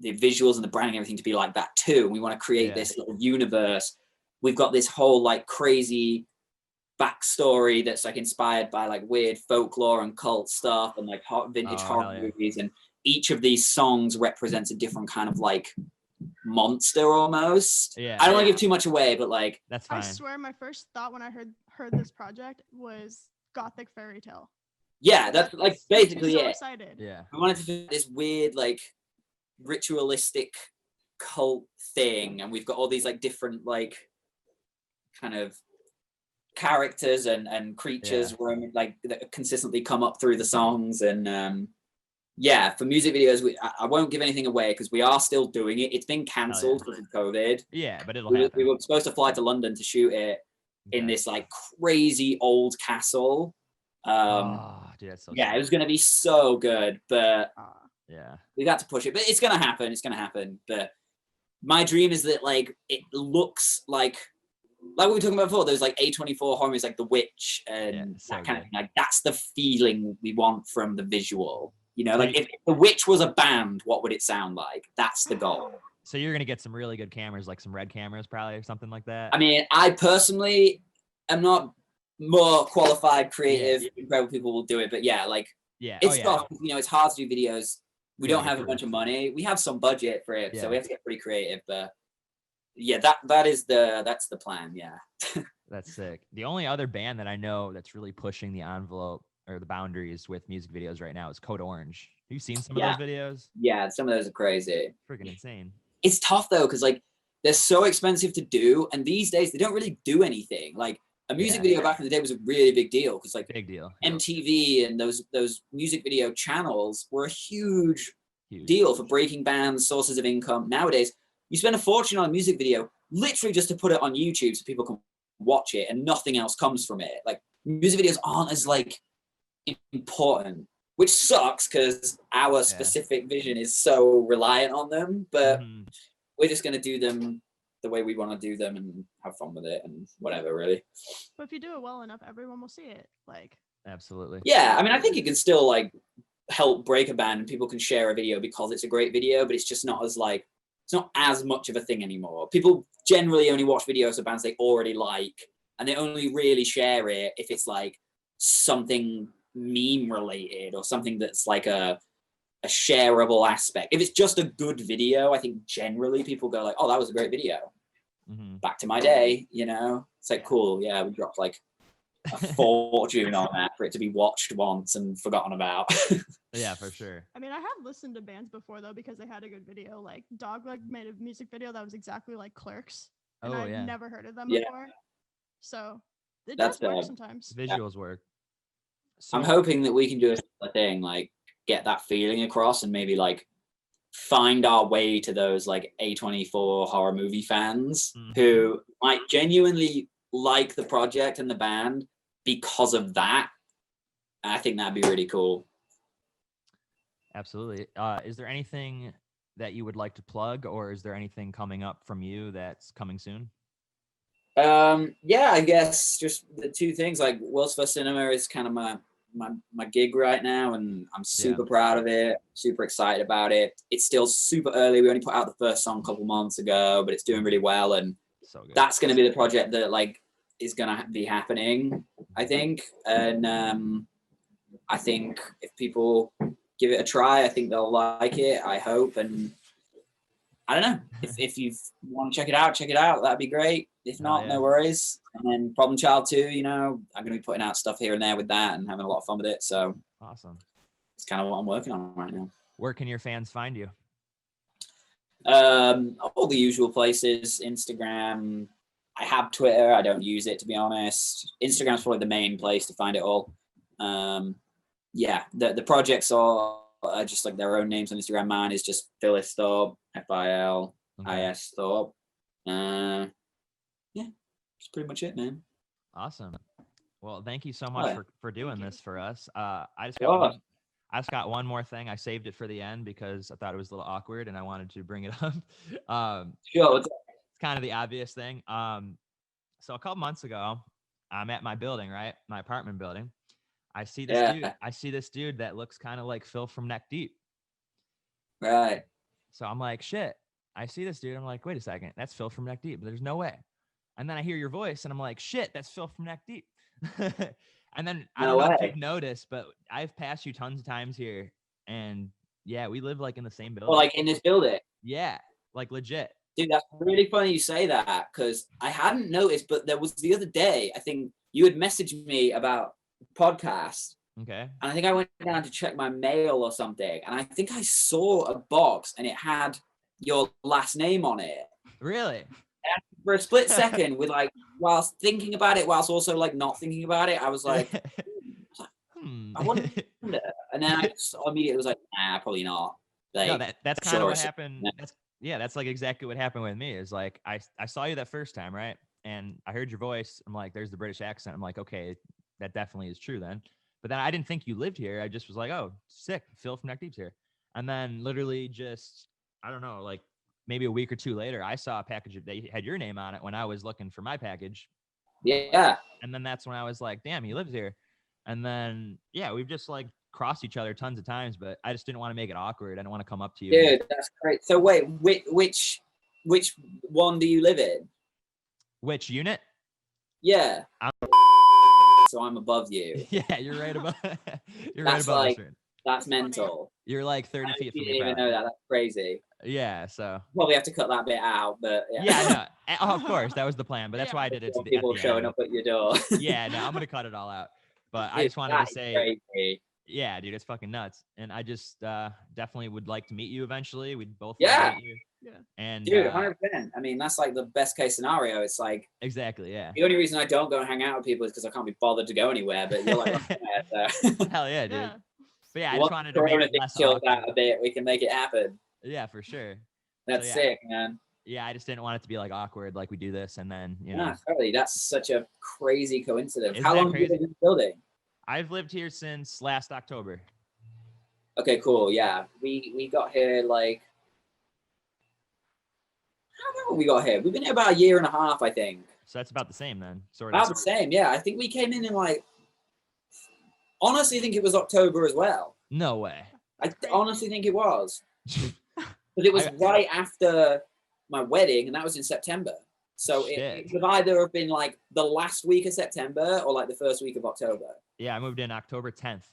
visuals and the branding, everything to be like that too. We want to create this little universe. We've got this whole like crazy backstory that's like inspired by like weird folklore and cult stuff and like vintage horror movies, and each of these songs represents a different kind of like monster almost. Yeah. I don't want to give too much away, but like that's fine. I swear my first thought when I heard this project was Gothic Fairy Tale. Yeah, that's like basically so it. Excited. Yeah. I wanted to do this weird like ritualistic cult thing, and we've got all these like different like kind of characters and creatures roaming, like that consistently come up through the songs. And yeah, for music videos, I won't give anything away because we are still doing it. It's been cancelled because of COVID. Yeah, but it'll happen. We were supposed to fly to London to shoot it in this like crazy old castle. Dude, that's so yeah, sick. it was going to be so good, but yeah, we got to push it. But it's going to happen. It's going to happen. But my dream is that like it looks like we were talking about before, those like A24 horror movies, like The Witch and so that kind of good. thing. Like that's the feeling we want from the visual. You know, like if The Witch was a band, what would it sound like? That's the goal. So you're gonna get some really good cameras, like some red cameras, probably, or something like that. I mean, I personally am not more qualified, creative. Incredible people will do it, but yeah, like it's tough. You know, it's hard to do videos. We don't have a bunch of money. We have some budget for it, so we have to get pretty creative. But yeah, that's the plan. Yeah. That's sick. The only other band that I know that's really pushing the envelope or the boundaries with music videos right now is Code Orange. Have you seen some of those videos? Yeah, some of those are crazy. Freaking insane. It's tough though, because like they're so expensive to do, and these days they don't really do anything. Like a music video back in the day was a really big deal because like big deal. MTV and those music video channels were a huge deal for breaking bands, sources of income. Nowadays, you spend a fortune on a music video literally just to put it on YouTube so people can watch it, and nothing else comes from it. Like music videos aren't as like important, which sucks because our specific vision is so reliant on them. But we're just gonna do them the way we want to do them and have fun with it and whatever, really. But if you do it well enough, everyone will see it. Like absolutely. Yeah, I mean, I think you can still like help break a band and people can share a video because it's a great video, but it's just not as like it's not as much of a thing anymore. People generally only watch videos of bands they already like, and they only really share it if it's like something meme related or something that's like a shareable aspect. If it's just a good video, I think generally people go like, oh, that was a great video. Back to my day, you know? It's like, cool, yeah, we dropped like a fortune on that for it to be watched once and forgotten about. Yeah, for sure. I mean, I have listened to bands before though because they had a good video. Like Dogleg made a music video that was exactly like Clerks, and I've never heard of them before. So it does work sometimes. Visuals work. So, I'm hoping that we can do a similar thing, like get that feeling across and maybe like find our way to those like A24 horror movie fans who might genuinely like the project and the band because of that. I think that'd be really cool. Absolutely. Is there anything that you would like to plug, or is there anything coming up from you that's coming soon? Yeah, I guess just the two things. Like World's First Cinema is kind of my gig right now, and I'm super proud of it, super excited about it. It's still super early. We only put out the first song a couple months ago, but it's doing really well, and that's going to be the project that like is going to be happening, I think. And I think if people give it a try, I think they'll like it, I hope. And I don't know, if you want to check it out, that'd be great. If not, no worries. And then Prblm Chld 2, you know, I'm going to be putting out stuff here and there with that and having a lot of fun with it. So awesome. It's kind of what I'm working on right now. Where can your fans find you? All the usual places. Instagram. I have Twitter. I don't use it, to be honest. Instagram's probably the main place to find it all. Yeah, the projects are just like their own names on Instagram. Mine is just Phil Thorpe, F-I-L-I-S Thorpe. Yeah, that's pretty much it, man. Awesome. Well, thank you so much for doing this for us. I just got one more thing. I saved it for the end because I thought it was a little awkward and I wanted to bring it up. Sure. It's kind of the obvious thing. So a couple months ago, I'm at my building, right? My apartment building. I see this dude. I see this dude that looks kind of like Phil from Neck Deep. Right. So I'm like, shit. I see this dude. I'm like, wait a second. That's Phil from Neck Deep. There's no way. And then I hear your voice and I'm like, shit, that's Phil from Neck Deep. And then I don't know if you've noticed, but I've passed you tons of times here and Yeah, we live like in the same building. Or like in this building. Yeah, like legit. Dude, that's really funny you say that, because I hadn't noticed, but there was the other day, I think you had messaged me about podcast. Okay. And I think I went down to check my mail or something, and I think I saw a box and it had your last name on it. Really? And for a split second, with like, whilst thinking about it, whilst also like not thinking about it, I was like, I wonder. And then I just immediately was like, nah, probably not. Like, no, that's kind of what happened. That's like exactly what happened with me. Is like I saw you that first time, right? And I heard your voice. I'm like, there's the British accent. I'm like, okay, that definitely is true then. But then I didn't think you lived here. I just was like, oh, sick. Phil from Neck Deep's here. And then literally just, I don't know, like maybe a week or two later, I saw a package that had your name on it when I was looking for my package. Yeah. And then that's when I was like, damn, he lives here. And then, yeah, we've just like crossed each other tons of times, but I just didn't want to make it awkward. I didn't want to come up to you. Dude, that's great. So wait, which one do you live in? Which unit? Yeah. So I'm above you. Yeah, you're right above. You're That's right above like, us. that's mental. You're like 30 feet from You me. didn't even know that. That's crazy. Yeah, so Probably have to cut that bit out, but yeah. yeah, no, of course that was the plan, but that's why I did it. People showing up at your door. Yeah, no, I'm gonna cut it all out. But Dude, I just wanted to say, crazy. yeah, dude, it's fucking nuts, and I just definitely would like to meet you eventually. We'd both Yeah. love to meet you. Yeah. And Dude, 100%. I mean, that's like the best case scenario. It's like exactly, yeah. the only reason I don't go and hang out with people is because I can't be bothered to go anywhere. But you're like, yeah, so. Hell yeah, dude. Yeah. But yeah, I just wanted to make it less chilled awkward. out a bit. We can make it happen. Yeah, for sure. That's yeah. sick, man. Yeah, I just didn't want it to be like awkward, like we do this, and then you know. Yeah, totally. That's such a crazy coincidence. Isn't How that long have you crazy? been in the building? I've lived here since last October. Okay, cool. Yeah, we got here like. How long we got here? We've been here about a year and a half, I think. So that's about the same then, sort About of. the same, yeah. I think we came in like. Honestly, think it was October as well. No way. I honestly think it was. But it was right after my wedding, and that was in September. So it could either have been like the last week of September or like the first week of October. Yeah, I moved in October 10th.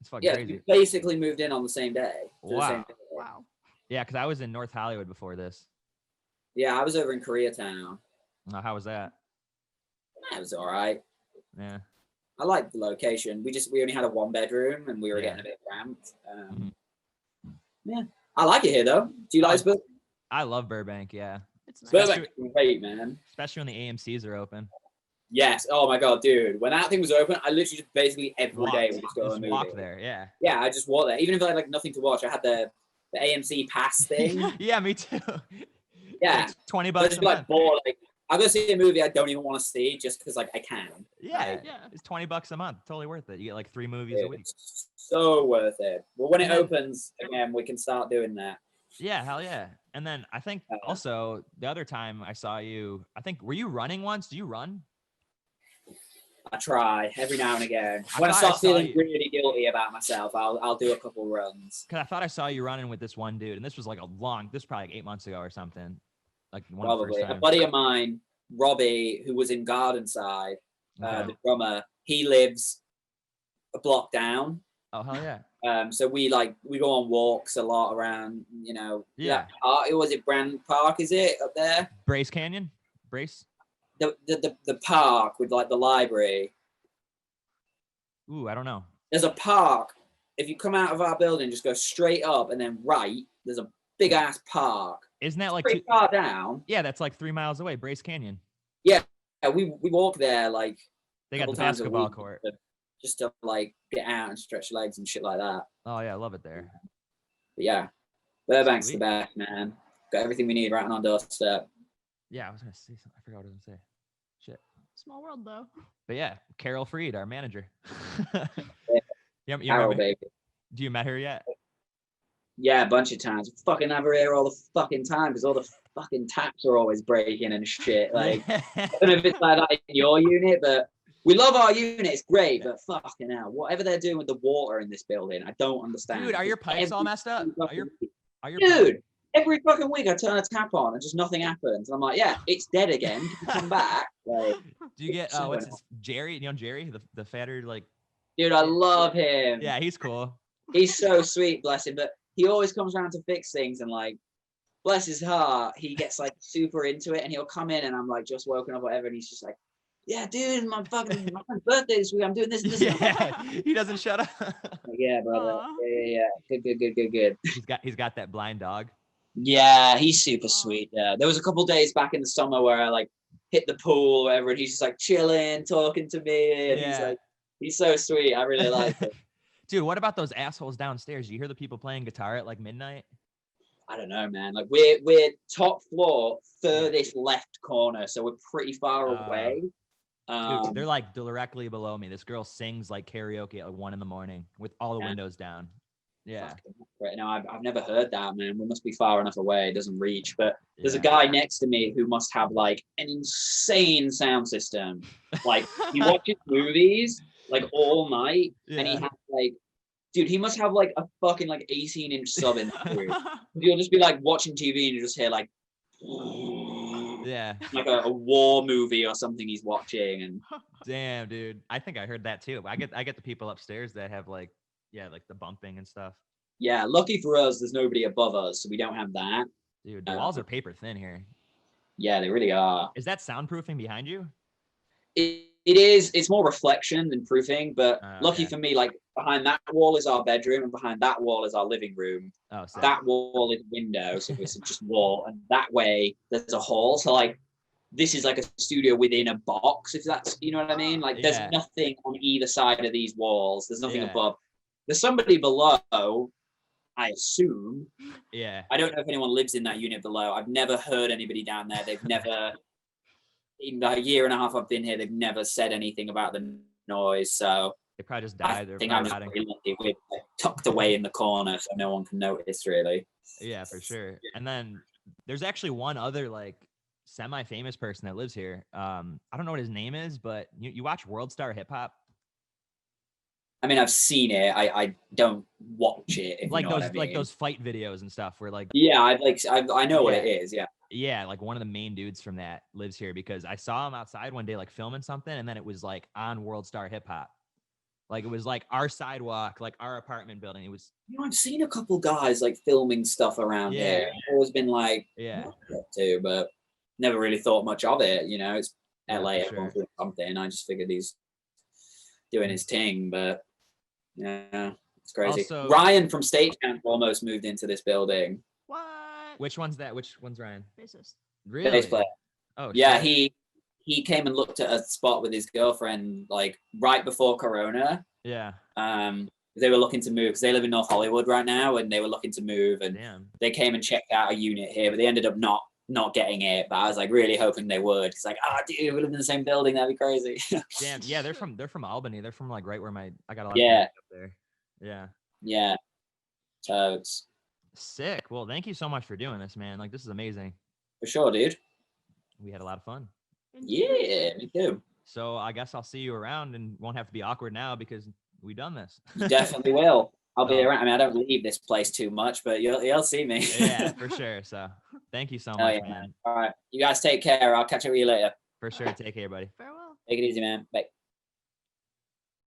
It's fucking crazy. You basically moved in on the same day. Wow. Wow. Yeah, because I was in North Hollywood before this. Yeah, I was over in Koreatown. How was that? It was all right. Yeah. I liked the location. We only had a 1-bedroom, and we were getting a bit cramped. Yeah, I like it here though. Do you like Burbank? I love Burbank. Yeah. It's nice. Burbank's great, man. Especially when the AMCs are open. Yes. Oh my god, dude. When that thing was open, I literally just basically every day would just go and walk there. Yeah. Yeah, I just walked there. Even if I had like nothing to watch, I had the AMC pass thing. Yeah, me too. Yeah. Like $20 I just be like bored. Like I go see a movie I don't even want to see just because like I can. Yeah, it's $20 a month. Totally worth it. You get like 3 movies a week. It's so worth it. Well, when it opens again, we can start doing that. Yeah, hell yeah. And then I think also the other time I saw you, were you running once? Do you run? I try every now and again. When I start feeling really guilty about myself, I'll do a couple runs. Because I thought I saw you running with this one dude, and this was like this was probably like 8 months ago or something. Like probably a buddy of mine, Robbie, who was in Gardenside, the drummer. He lives a block down. Oh hell yeah! So we go on walks a lot around. You know, was it Brand Park? Is it up there? Brace Canyon, Brace. The park with like the library. Ooh, I don't know. There's a park. If you come out of our building, just go straight up and then right. There's a big ass park. Isn't that like pretty far down? Yeah, that's like 3 miles away. Brace Canyon. Yeah, we walk there like. They got the basketball court. Just to like get out and stretch legs and shit like that. Oh yeah, I love it there. But yeah, Burbank's the best, man. Got everything we need right on our doorstep. Yeah, I was gonna say something. I forgot what I was gonna say. Shit. Small world though. But yeah, Carol Freed, our manager. Carol, baby. Do you met her yet? Yeah, a bunch of times. I fucking have her here all the fucking time because all the fucking taps are always breaking and shit. Like, I don't know if it's like that in your unit, but we love our unit. It's great, but fucking hell, whatever they're doing with the water in this building, I don't understand. Dude, are your pipes all messed up? Dude, every fucking week I turn a tap on and just nothing happens. And I'm like, yeah, it's dead again. Can you come back? Like, do you get what's his Jerry? You know Jerry, the fatter like. Dude, I love him. Yeah, he's cool. He's so sweet, bless him. But he always comes around to fix things, and like, bless his heart, he gets like super into it, and he'll come in, and I'm like just woken up, whatever, and he's just like, yeah, dude, my friend's birthday this week. I'm doing this and this. Yeah, he doesn't shut up. Yeah, brother. Yeah. Good. He's got that blind dog. Yeah, he's super sweet. Yeah, there was a couple days back in the summer where I like hit the pool or whatever, and he's just like chilling, talking to me, and he's so sweet. I really like it. Dude, what about those assholes downstairs? You hear the people playing guitar at like midnight? I don't know, man. Like we're top floor, furthest left corner, so we're pretty far away. Dude, they're like directly below me. This girl sings like karaoke at like 1 a.m. with all the windows down. Yeah. Right now, I've never heard that, man. We must be far enough away. It doesn't reach. But there's a guy next to me who must have like an insane sound system. Like he watches movies like all night, and he has like, dude, he must have like a fucking like 18-inch sub in that room. You'll just be like watching TV and you just hear like, like a war movie or something he's watching. And damn, dude, I think I heard that too. I get the people upstairs that have like, like the bumping and stuff. Yeah, lucky for us, there's nobody above us, so we don't have that. Dude, the walls are paper thin here. Yeah, they really are. Is that soundproofing behind you? It is. It's more reflection than proofing, but lucky for me, like behind that wall is our bedroom, and behind that wall is our living room. Oh, sick. That wall is a window, so it's just wall, and that way there's a hall. So like, this is like a studio within a box, if that's, you know what I mean? Like, there's nothing on either side of these walls. There's nothing above. There's somebody below, I assume. Yeah. I don't know if anyone lives in that unit below. I've never heard anybody down there. They've never, in the year and a half I've been here, they've never said anything about the noise. So they probably just died. I think I'm just really lucky. We're tucked away in the corner, so no one can notice, really. Yeah, for sure. And then there's actually one other like semi-famous person that lives here. I don't know what his name is, but you watch World Star Hip Hop? I mean, I've seen it. I don't watch it. If like you know those what I mean. like those fight videos and stuff where like I know what it is. Yeah, like one of the main dudes from that lives here because I saw him outside one day like filming something, and then it was like on World Star Hip Hop. Like it was like our sidewalk, like our apartment building. It was. You know, I've seen a couple guys like filming stuff around here. I've always been like, too, but never really thought much of it. You know, it's LA, everyone's doing something. I just figured he's doing his thing, but yeah, it's crazy. Also, Ryan from State Camp almost moved into this building. What? Which one's that? Which one's Ryan? Bassist. Really? Bass player. Oh, yeah, shit. He came and looked at a spot with his girlfriend like right before Corona. Yeah. They were looking to move because they live in North Hollywood right now, and they were looking to move, and they came and checked out a unit here, but they ended up not getting it. But I was like really hoping they would. It's like, dude, we live in the same building. That'd be crazy. Damn. Yeah, they're from Albany. They're from like right where I got a lot of friends up there. Yeah. Yeah. Toads. Sick. Well, thank you so much for doing this, man. Like, this is amazing. For sure, dude. We had a lot of fun. Yeah, me too. So I guess I'll see you around, and won't have to be awkward now because we done this. You definitely will. I'll be around. I mean, I don't leave this place too much, but you'll see me. Yeah, for sure. So thank you so much, man. All right. You guys take care. I'll catch up with you later. For sure. Take care, buddy. Farewell. Take it easy, man. Bye.